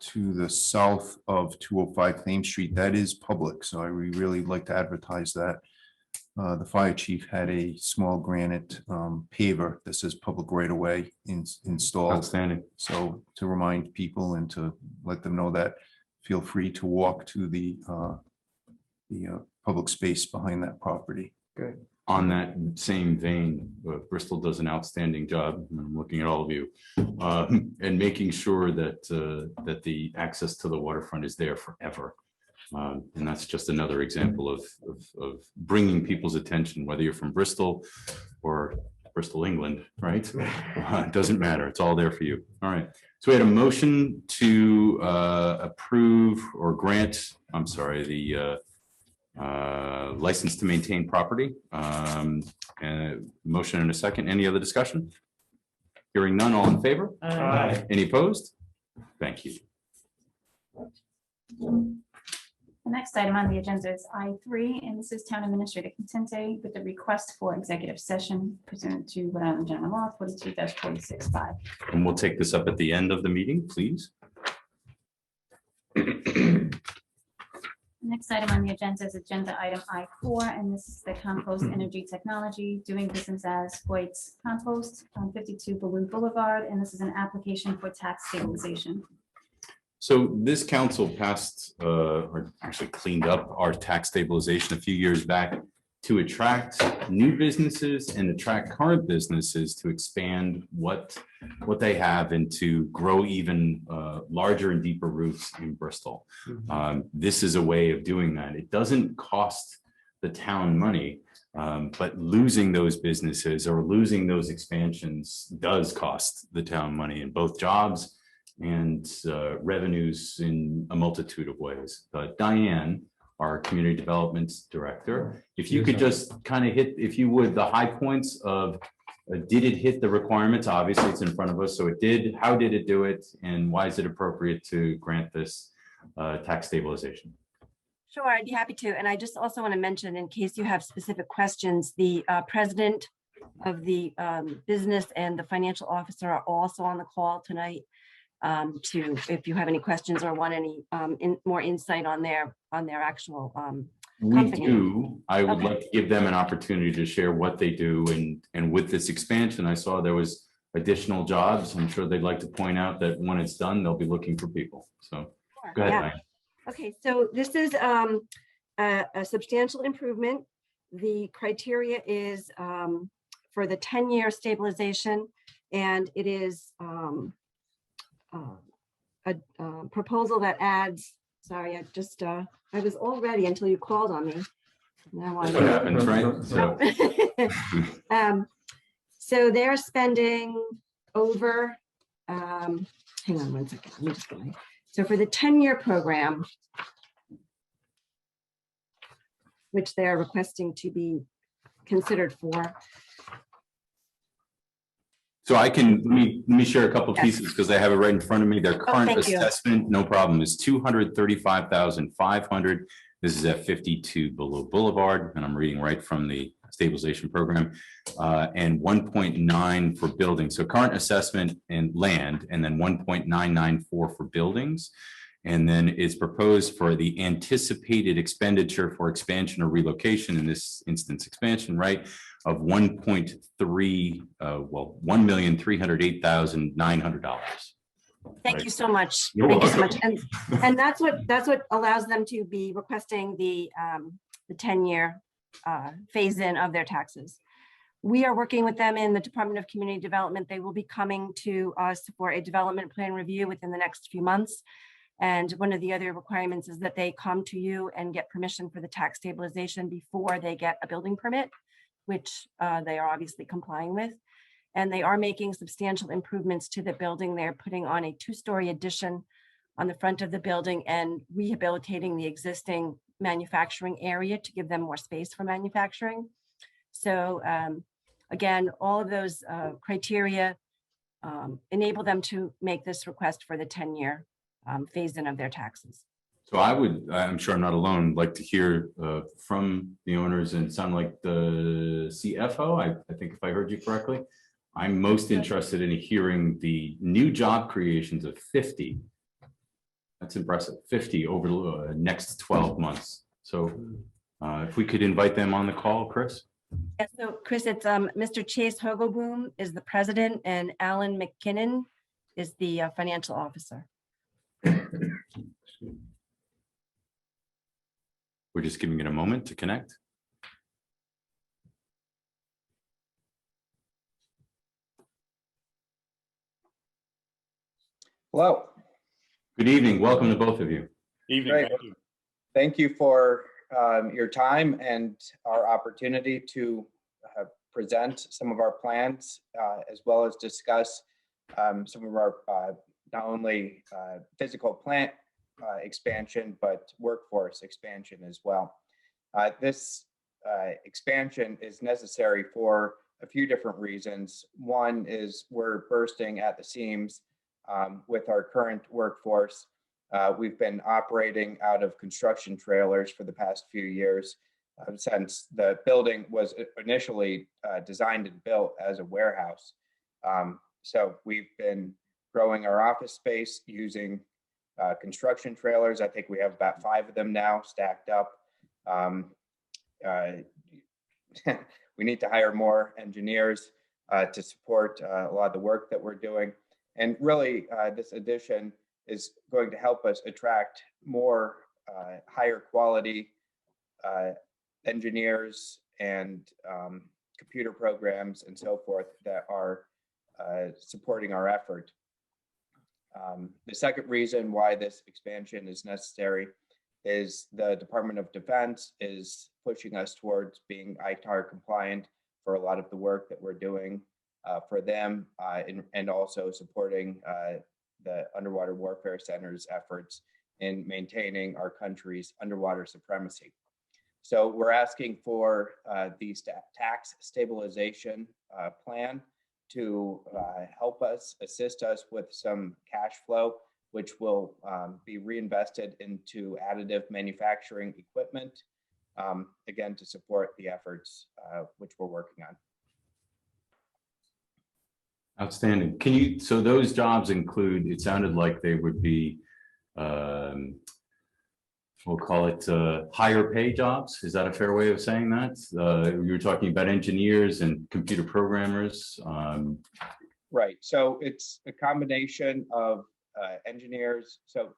to the south of 205 Claim Street, that is public. So I would really like to advertise that. The fire chief had a small granite paver that says public right of way installed. Outstanding. So to remind people and to let them know that, feel free to walk to the public space behind that property. Good. On that same vein, Bristol does an outstanding job. And I'm looking at all of you, and making sure that that the access to the waterfront is there forever. And that's just another example of bringing people's attention, whether you're from Bristol or Bristol, England, right? It doesn't matter. It's all there for you. All right. So we had a motion to approve or grant, I'm sorry, the license to maintain property. And motion and a second. Any other discussion? Hearing none, all in favor? Aye. Any opposed? Thank you. The next item on the agenda is I3, and this is Town Administrator Contente with the request for executive session pursuant to Rhode Island General Law 42-46(5). And we'll take this up at the end of the meeting, please. The next item on the agenda is agenda item I4, and this is the Compost Energy Technology doing business as Hoyt's Compost on 52 Balloon Boulevard, and this is an application for tax stabilization. So this council passed, or actually cleaned up our tax stabilization a few years back to attract new businesses and attract current businesses to expand what they have and to grow even larger and deeper roots in Bristol. This is a way of doing that. It doesn't cost the town money, but losing those businesses or losing those expansions does cost the town money in both jobs and revenues in a multitude of ways. But Diane, our community development director, if you could just kind of hit, if you would, the high points of did it hit the requirements? Obviously, it's in front of us. So it did. How did it do it? And why is it appropriate to grant this tax stabilization? Sure, I'd be happy to. And I just also want to mention, in case you have specific questions, the president of the business and the financial officer are also on the call tonight. If you have any questions or want any more insight on their actual company. Do. I would like to give them an opportunity to share what they do, and with this expansion, I saw there was additional jobs. I'm sure they'd like to point out that when it's done, they'll be looking for people. So go ahead, Diane. Okay, so this is a substantial improvement. The criteria is for the 10-year stabilization, and it is a proposal that adds, sorry, I was all ready until you called on me. Now That's what happens, right? So they're spending over, hang on one second, I'm just going. So for the 10-year program, which they're requesting to be considered for, so I can, let me share a couple of pieces because I have it right in front of me. Their current thank you. assessment, no problem, is $235,500. This is at 52 Boulevard, and I'm reading right from the stabilization program, and 1.9 for buildings. So current assessment and land, and then 1.994 for buildings. And then it's proposed for the anticipated expenditure for expansion or relocation, in this instance expansion, right, of $1,308,900. Thank you so much. You're Thank you so welcome. much. And that's what allows them to be requesting the 10-year phase-in of their taxes. We are working with them in the Department of Community Development. They will be coming to us for a development plan review within the next few months. And one of the other requirements is that they come to you and get permission for the tax stabilization before they get a building permit, which they are obviously complying with. And they are making substantial improvements to the building. They're putting on a 2-story addition on the front of the building and rehabilitating the existing manufacturing area to give them more space for manufacturing. So again, all of those criteria enable them to make this request for the 10-year phase-in of their taxes. So I would, I'm sure I'm not alone, like to hear from the owners and sound like the CFO. I think if I heard you correctly, I'm most interested in hearing the new job creations of 50. That's impressive, 50 over the next 12 months. So if we could invite them on the call, Chris. Yeah, so Chris, it's Mr. Chase Hogoboom is the president and Alan McKinnon is the financial officer. We're just giving it a moment to connect. Hello. Good evening. Welcome to both of you. Evening. Great. Thank you. Thank you for your time and our opportunity to present some of our plans as well as discuss some of our not only physical plant expansion, but workforce expansion as well. This expansion is necessary for a few different reasons. One is we're bursting at the seams with our current workforce. We've been operating out of construction trailers for the past few years since the building was initially designed and built as a warehouse. So we've been growing our office space using construction trailers. I think we have about 5 of them now stacked up. We need to hire more engineers to support a lot of the work that we're doing. And really, this addition is going to help us attract more higher quality engineers and computer programs and so forth that are supporting our effort. The second reason why this expansion is necessary is the Department of Defense is pushing us towards being ITAR compliant for a lot of the work that we're doing for them and also supporting the Underwater Warfare Center's efforts in maintaining our country's underwater supremacy. So we're asking for the tax stabilization plan to help us, assist us with some cash flow, which will be reinvested into additive manufacturing equipment, again, to support the efforts which we're working on. Outstanding. Can you, so those jobs include, it sounded like they would be, we'll call it higher pay jobs. Is that a fair way of saying that? You were talking about engineers and computer programmers. Right. So it's a combination of engineers. So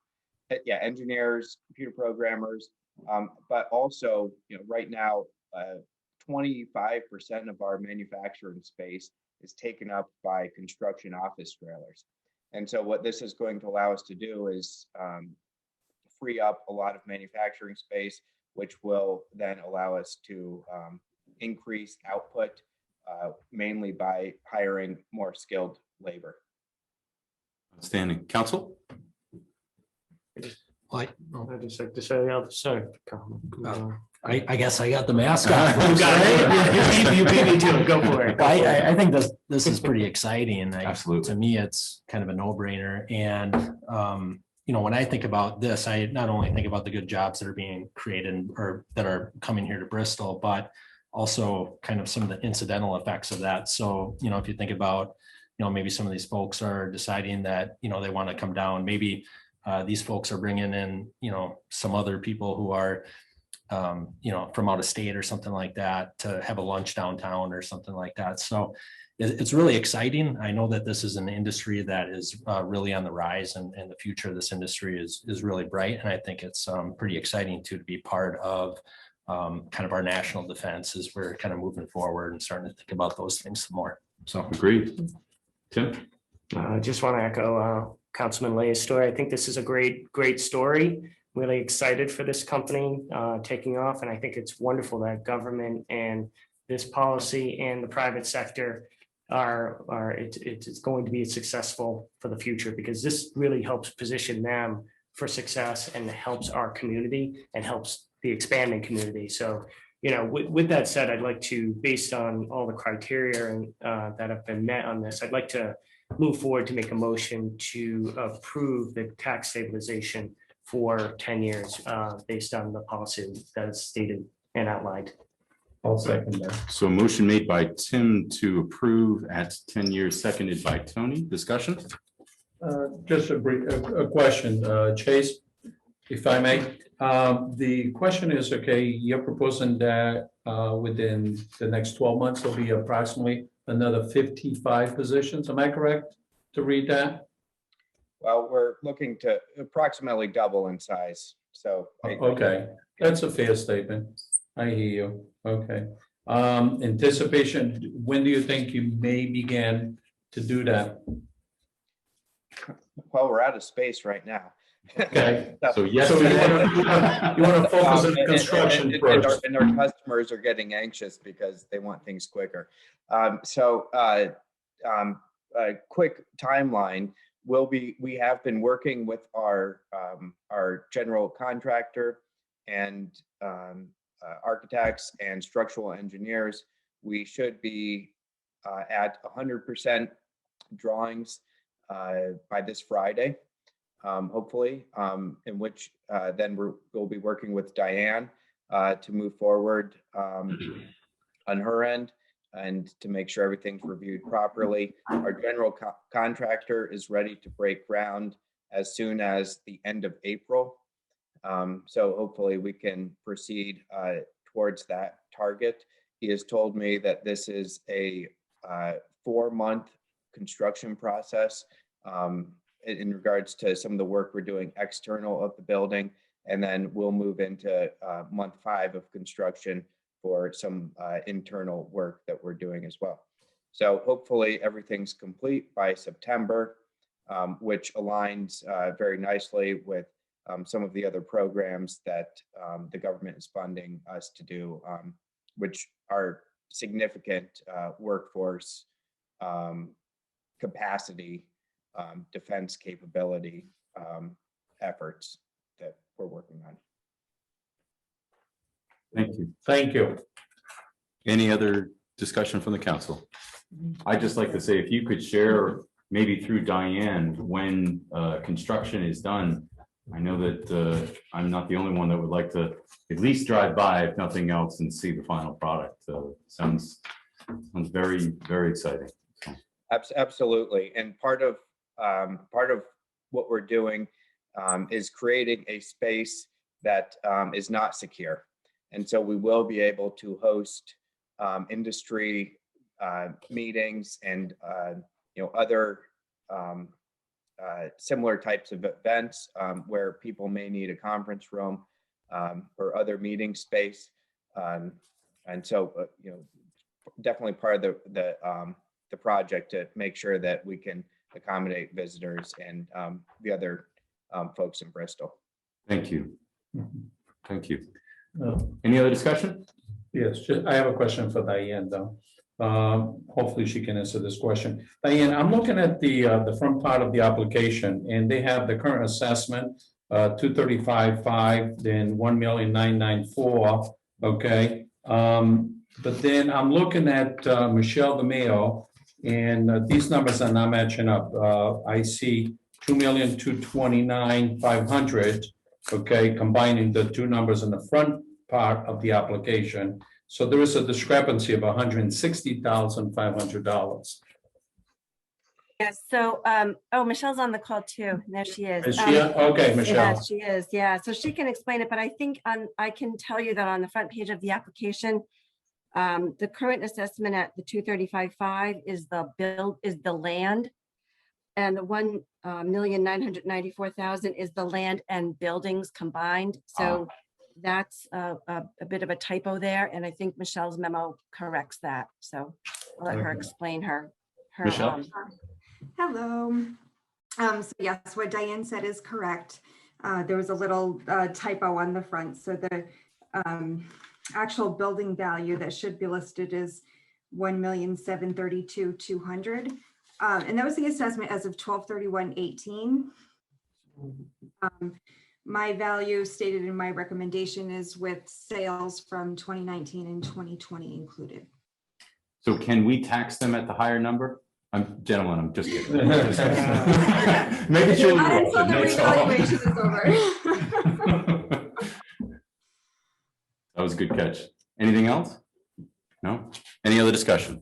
yeah, engineers, computer programmers, but also, right now, 25% of our manufacturing space is taken up by construction office trailers. And so what this is going to allow us to do is free up a lot of manufacturing space, which will then allow us to increase output, mainly by hiring more skilled labor. Outstanding. Council? I'd just like to say, I guess I got the mask on. You beat me to it. Go for it. I think this is pretty exciting. Absolutely. To me, it's kind of a no-brainer. And when I think about this, I not only think about the good jobs that are being created or that are coming here to Bristol, but also kind of some of the incidental effects of that. So, if you think about, maybe some of these folks are deciding that, they want to come down, maybe these folks are bringing in, some other people who are, from out of state or something like that to have a lunch downtown or something like that. So it's really exciting. I know that this is an industry that is really on the rise, and the future of this industry is really bright. And I think it's pretty exciting to be part of kind of our national defense as we're kind of moving forward and starting to think about those things some more. So agreed. Tim? I just want to echo Councilman Lay's story. I think this is a great story. Really excited for this company taking off. And I think it's wonderful that government and this policy and the private sector it's going to be successful for the future, because this really helps position them for success and helps our community and helps the expanding community. So, with that said, I'd like to, based on all the criteria and that have been met on this, I'd like to move forward to make a motion to approve the tax stabilization for 10 years based on the policy that is stated and outlined. I'll second that. So motion made by Tim to approve at 10 years, seconded by Tony. Discussion? Just a brief, a question, Chase, if I may. The question is, okay, you're proposing that within the next 12 months, there'll be approximately another 55 positions. Am I correct to read that? Well, we're looking to approximately double in size, so. Okay, that's a fair statement. I hear you. Okay. Anticipation, when do you think you may begin to do that? Well, we're out of space right now. Okay. So yes, So you want to focus on construction first. And our customers are getting anxious because they want things quicker. A quick timeline we have been working with our general contractor and architects and structural engineers. We should be at 100% drawings by this Friday, hopefully, in which then we'll be working with Diane to move forward on her end and to make sure everything's reviewed properly. Our general contractor is ready to break ground as soon as the end of April. So hopefully we can proceed towards that target. He has told me that this is a 4-month construction process in regards to some of the work we're doing external of the building. And then we'll move into month 5 of construction for some internal work that we're doing as well. So hopefully everything's complete by September, which aligns very nicely with some of the other programs that the government is funding us to do, which are significant workforce capacity, defense capability efforts that we're working on. Thank you. Thank you. Any other discussion from the council? I'd just like to say, if you could share maybe through Diane, when construction is done, I know that I'm not the only one that would like to at least drive by, if nothing else, and see the final product. Sounds very, very exciting. Absolutely. And part of what we're doing is creating a space that is not secure. And so we will be able to host industry meetings and other similar types of events where people may need a conference room or other meeting space. And so, definitely part of the project to make sure that we can accommodate visitors and the other folks in Bristol. Thank you. Thank you. Any other discussion? Yes, I have a question for Diane, though. Hopefully she can answer this question. Diane, I'm looking at the front part of the application, and they have the current assessment, 235.5, then 1,994,000. Okay. But then I'm looking at Michelle DeMeo, and these numbers are not matching up. I see 2,229,500. Okay, combining the two numbers in the front part of the application. So there is a discrepancy of $160,500. Yes, so, oh, Michelle's on the call too. There she is. Is she on? Okay, Michelle. Yeah, she is, yeah. So she can explain it, but I think I can tell you that on the front page of the application, the current assessment at the 235.5 is the land. And the 1,994,000 is the land and buildings combined. So that's a bit of a typo there. And I think Michelle's memo corrects that. So I'll let her explain her. Michelle? Hello. So yes, what Diane said is correct. There was a little typo on the front. So the actual building value that should be listed is 1,732,200. And that was the assessment as of 12/31/18. My value stated in my recommendation is with sales from 2019 and 2020 included. So can we tax them at the higher number? Gentlemen, I'm just kidding. Maybe she'll. Not until the revaluation is over. That was a good catch. Anything else? No? Any other discussion?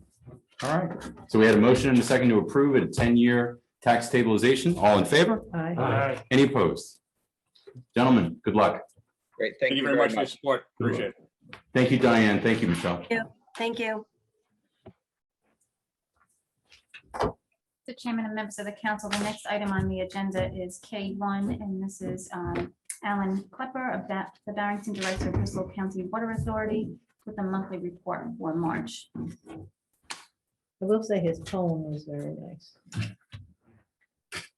All right. So we had a motion and a second to approve it, a 10-year tax stabilization. All in favor? Aye. Any opposed? Gentlemen, good luck. Great, thank you very much for your support. Appreciate it. Thank you, Diane. Thank you, Michelle. Thank you. The chairman and members of the council, the next item on the agenda is K1, and this is Alan Klepper of the Barrington Director of Bristol County Water Authority with a monthly report for March. I will say his poem was very nice.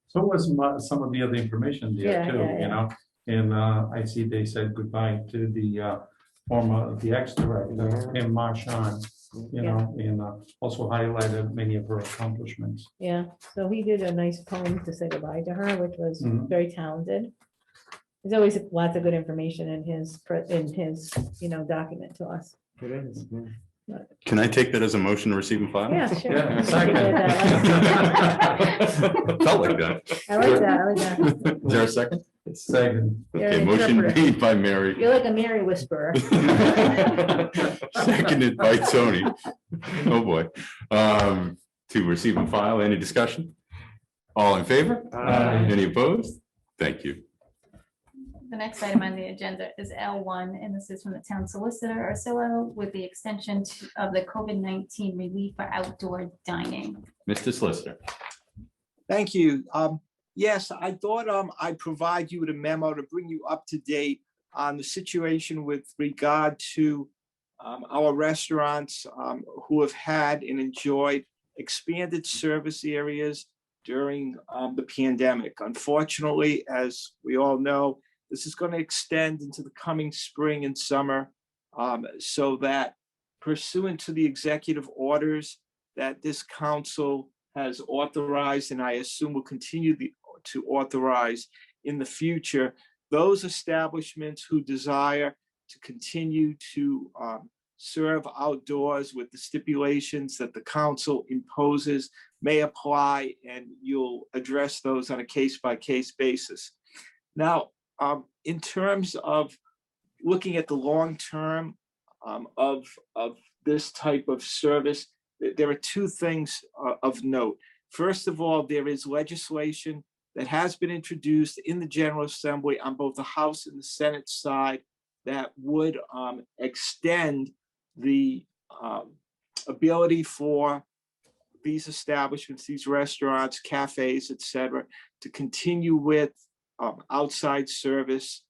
So was some of the other information there Yeah, too, yeah, you know? And I see they said goodbye to the former, the ex-director, Kim Marchand, you know, and also highlighted many of her accomplishments. Yeah, so he did a nice poem to say goodbye to her, which was Mhm. very talented. There's always lots of good information in his, document to us. It is. Can I take that as a motion to receive and file? Yeah, sure. Yeah, second. Felt like that. I like that, I like that. Is there a second? Second. You're Okay, an motion interpreter. made by Mary. You're like a Mary whisperer. Seconded by Tony. Oh, boy. To receive and file, any discussion? All in favor? Aye. Any opposed? Thank you. The next item on the agenda is L1, and this is from the town solicitor, Ursullo, with the extension of the COVID-19 relief for outdoor dining. Mr. Solicitor. Thank you. Yes, I thought I'd provide you with a memo to bring you up to date on the situation with regard to our restaurants who have had and enjoyed expanded service areas during the pandemic. Unfortunately, as we all know, this is going to extend into the coming spring and summer, so that pursuant to the executive orders that this council has authorized, and I assume will continue to authorize in the future, those establishments who desire to continue to serve outdoors with the stipulations that the council imposes may apply, and you'll address those on a case-by-case basis. Now, in terms of looking at the long term of this type of service, there are two things of note. First of all, there is legislation that has been introduced in the General Assembly on both the House and the Senate side that would extend the ability for these establishments, these restaurants, cafes, et cetera, to continue with outside service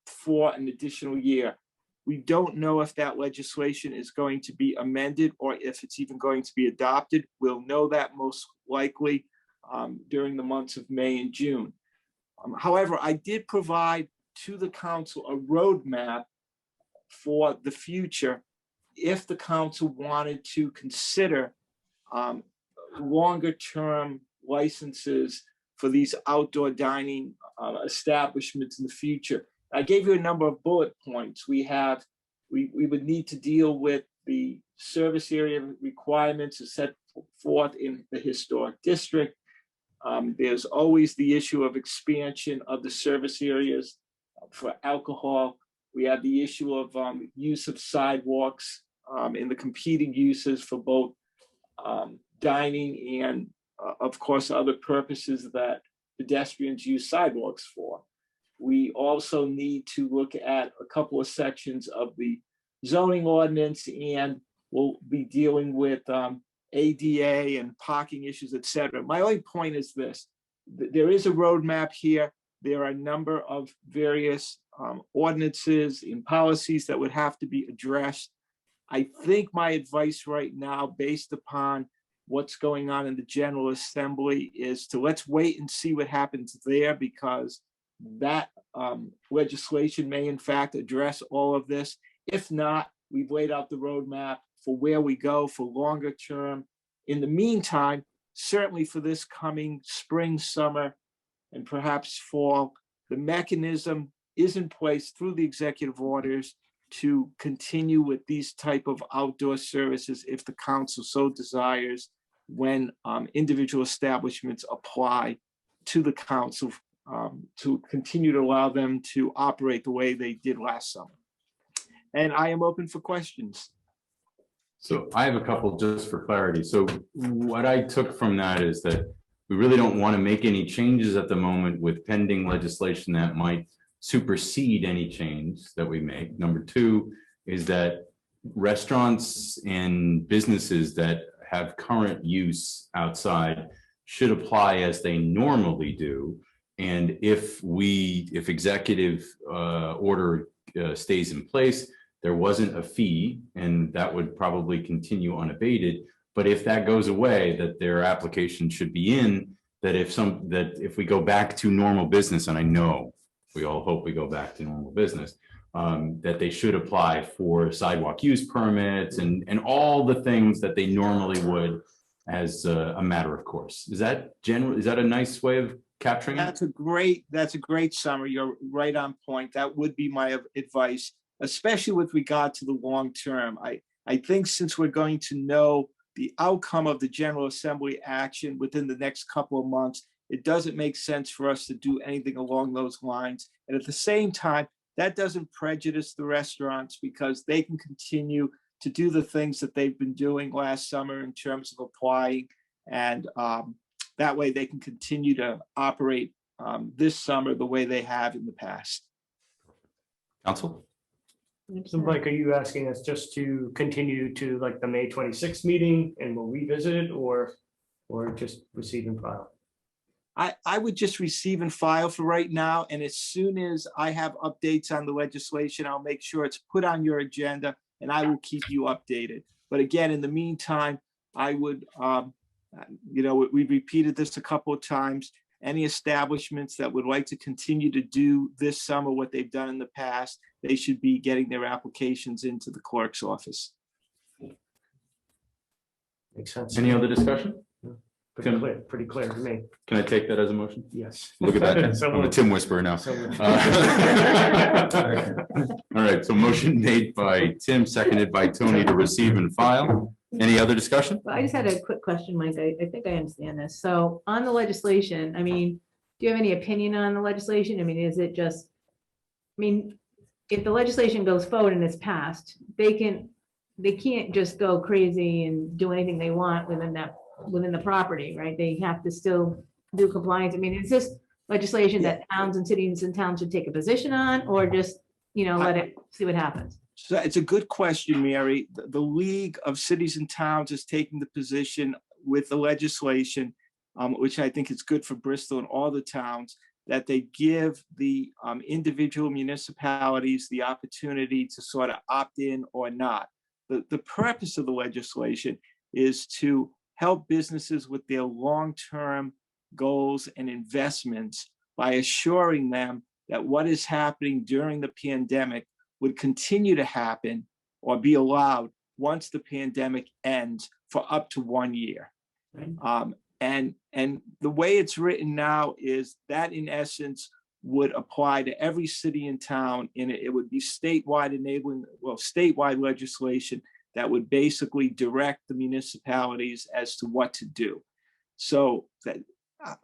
for an additional year. We don't know if that legislation is going to be amended or if it's even going to be adopted. We'll know that most likely during the months of May and June. However, I did provide to the council a roadmap for the future if the council wanted to consider longer term licenses for these outdoor dining establishments in the future. I gave you a number of bullet points. We would need to deal with the service area requirements as set forth in the historic district. There's always the issue of expansion of the service areas for alcohol. We have the issue of use of sidewalks in the competing uses for both dining and of course, other purposes that pedestrians use sidewalks for. We also need to look at a couple of sections of the zoning ordinance, and we'll be dealing with ADA and parking issues, et cetera. My only point is this: there is a roadmap here. There are a number of various ordinances and policies that would have to be addressed. I think my advice right now, based upon what's going on in the General Assembly, is to let's wait and see what happens there, because that legislation may in fact address all of this. If not, we've laid out the roadmap for where we go for longer term. In the meantime, certainly for this coming spring, summer, and perhaps fall, the mechanism is in place through the executive orders to continue with these type of outdoor services if the council so desires, when individual establishments apply to the council to continue to allow them to operate the way they did last summer. and I am open for questions. So I have a couple just for clarity. So what I took from that is that we really don't want to make any changes at the moment with pending legislation that might supersede any change that we make. Number two is that restaurants and businesses that have current use outside should apply as they normally do. And if executive order stays in place, there wasn't a fee, and that would probably continue unabated. But if that goes away, that their application should be in, that if we go back to normal business, and I know we all hope we go back to normal business, that they should apply for sidewalk use permits and all the things that they normally would as a matter of course. Is that a nice way of capturing it? That's a great summary. You're right on point. That would be my advice, especially with regard to the long term. I think since we're going to know the outcome of the General Assembly action within the next couple of months, it doesn't make sense for us to do anything along those lines. And at the same time, that doesn't prejudice the restaurants because they can continue to do the things that they've been doing last summer in terms of applying. And that way they can continue to operate this summer the way they have in the past. Council? So Mike, are you asking us just to continue to like the May 26th meeting and we'll revisit it or just receive and file? I would just receive and file for right now. And as soon as I have updates on the legislation, I'll make sure it's put on your agenda and I will keep you updated. But again, in the meantime, I would, we've repeated this a couple of times. Any establishments that would like to continue to do this summer what they've done in the past, they should be getting their applications into the clerk's office. Makes sense. Any other discussion? Pretty clear to me. Can I take that as a motion? Yes. Look at that. I'm a Tim whisperer now. All right, so motion made by Tim, seconded by Tony to receive and file. Any other discussion? Well, I just had a quick question, Mike. I think I understand this. So on the legislation, I mean, do you have any opinion on the legislation? I mean, is it just, if the legislation goes forward and it's passed, they can't just go crazy and do anything they want within the property, right? They have to still do compliance. I mean, is this legislation that towns and cities and towns should take a position on, or just, let it see what happens? So it's a good question, Mary. The League of Cities and Towns is taking the position with the legislation, which I think is good for Bristol and all the towns, that they give the individual municipalities the opportunity to sort of opt in or not. The purpose of the legislation is to help businesses with their long-term goals and investments by assuring them that what is happening during the pandemic would continue to happen or be allowed once the pandemic ends for up to 1 year. Right. And the way it's written now is that in essence would apply to every city and town, and it would be statewide statewide legislation that would basically direct the municipalities as to what to do. So that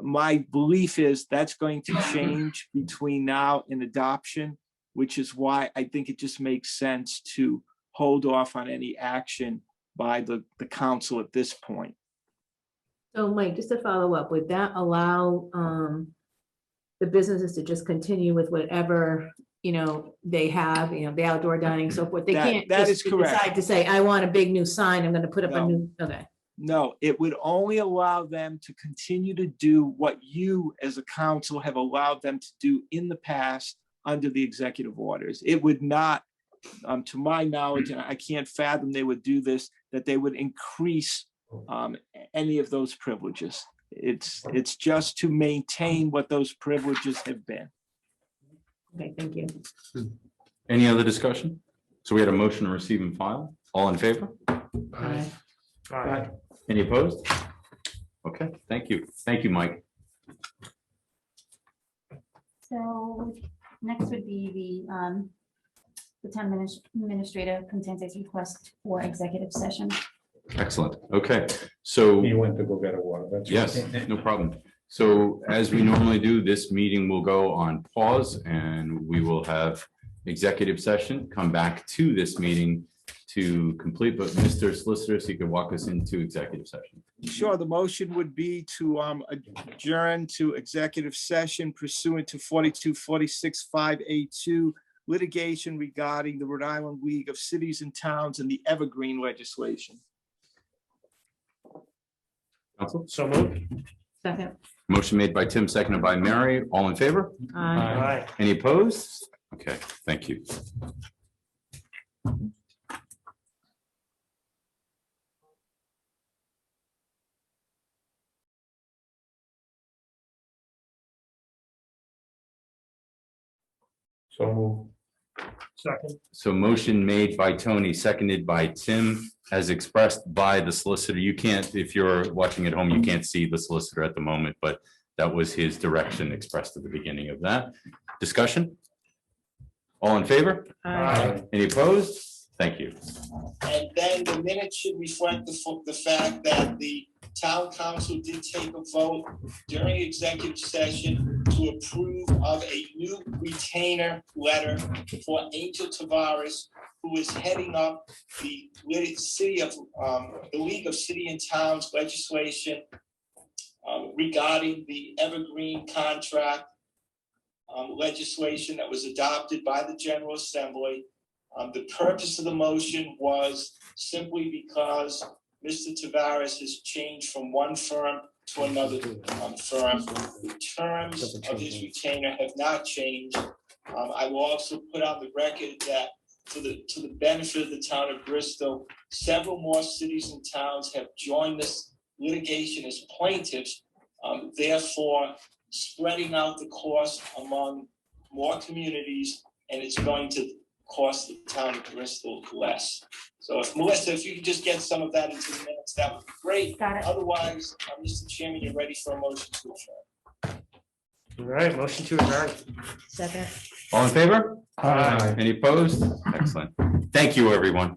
my belief is that's going to change between now and adoption, which is why I think it just makes sense to hold off on any action by the council at this point. So Mike, just to follow up, would that allow the businesses to just continue with whatever, they have, the outdoor dining, so forth? They can't just decide to say, I want a big new sign, I'm going to put up a new, okay. No, it would only allow them to continue to do what you as a council have allowed them to do in the past under the executive orders. It would not, to my knowledge, and I can't fathom they would do this, that they would increase any of those privileges. It's just to maintain what those privileges have been. Okay, thank you. Any other discussion? So we had a motion to receive and file. All in favor? Aye. Aye. Any opposed? Okay, thank you. Thank you, Mike. So next would be the town administrator consensus request for executive session. Excellent. Okay, so. You went to go get a water. That's yes, right. no problem. So as we normally do, this meeting will go on pause and we will have executive session, come back to this meeting to complete, but Mr. Solicitor, so you could walk us into executive session. Sure, the motion would be to adjourn to executive session pursuant to 4246(5)(a)(2), litigation regarding the Rhode Island League of Cities and Towns and the Evergreen legislation. Council? So moved. Second. Motion made by Tim, seconded by Mary. All in favor? Aye. Any opposed? Okay, thank you. So move. Second. So motion made by Tony, seconded by Tim, as expressed by the solicitor. You can't, if you're watching at home, you can't see the solicitor at the moment, but that was his direction expressed at the beginning of that. Discussion? All in favor? Aye. Any opposed? Thank you. And then the minutes should reflect the fact that the town council did take a vote during executive session to approve of a new retainer letter for Angel Tavares, who is heading up the city of the League of City and Towns legislation regarding the Evergreen contract legislation that was adopted by the General Assembly. The purpose of the motion was simply because Mr. Tavares has changed from one firm to another firm. The terms of his retainer have not changed. I will also put on the record that to the benefit of the town of Bristol, several more cities and towns have joined this litigation as plaintiffs, therefore spreading out the cost among more communities, and it's going to cost the town of Bristol less. So if Melissa, if you could just get some of that into the minutes, that would be great. Got it. Otherwise, Mr. Chairman, you're ready for a motion to adjourn. All right, motion to adjourn. Second. All in favor? Aye. Any opposed? Excellent. Thank you, everyone.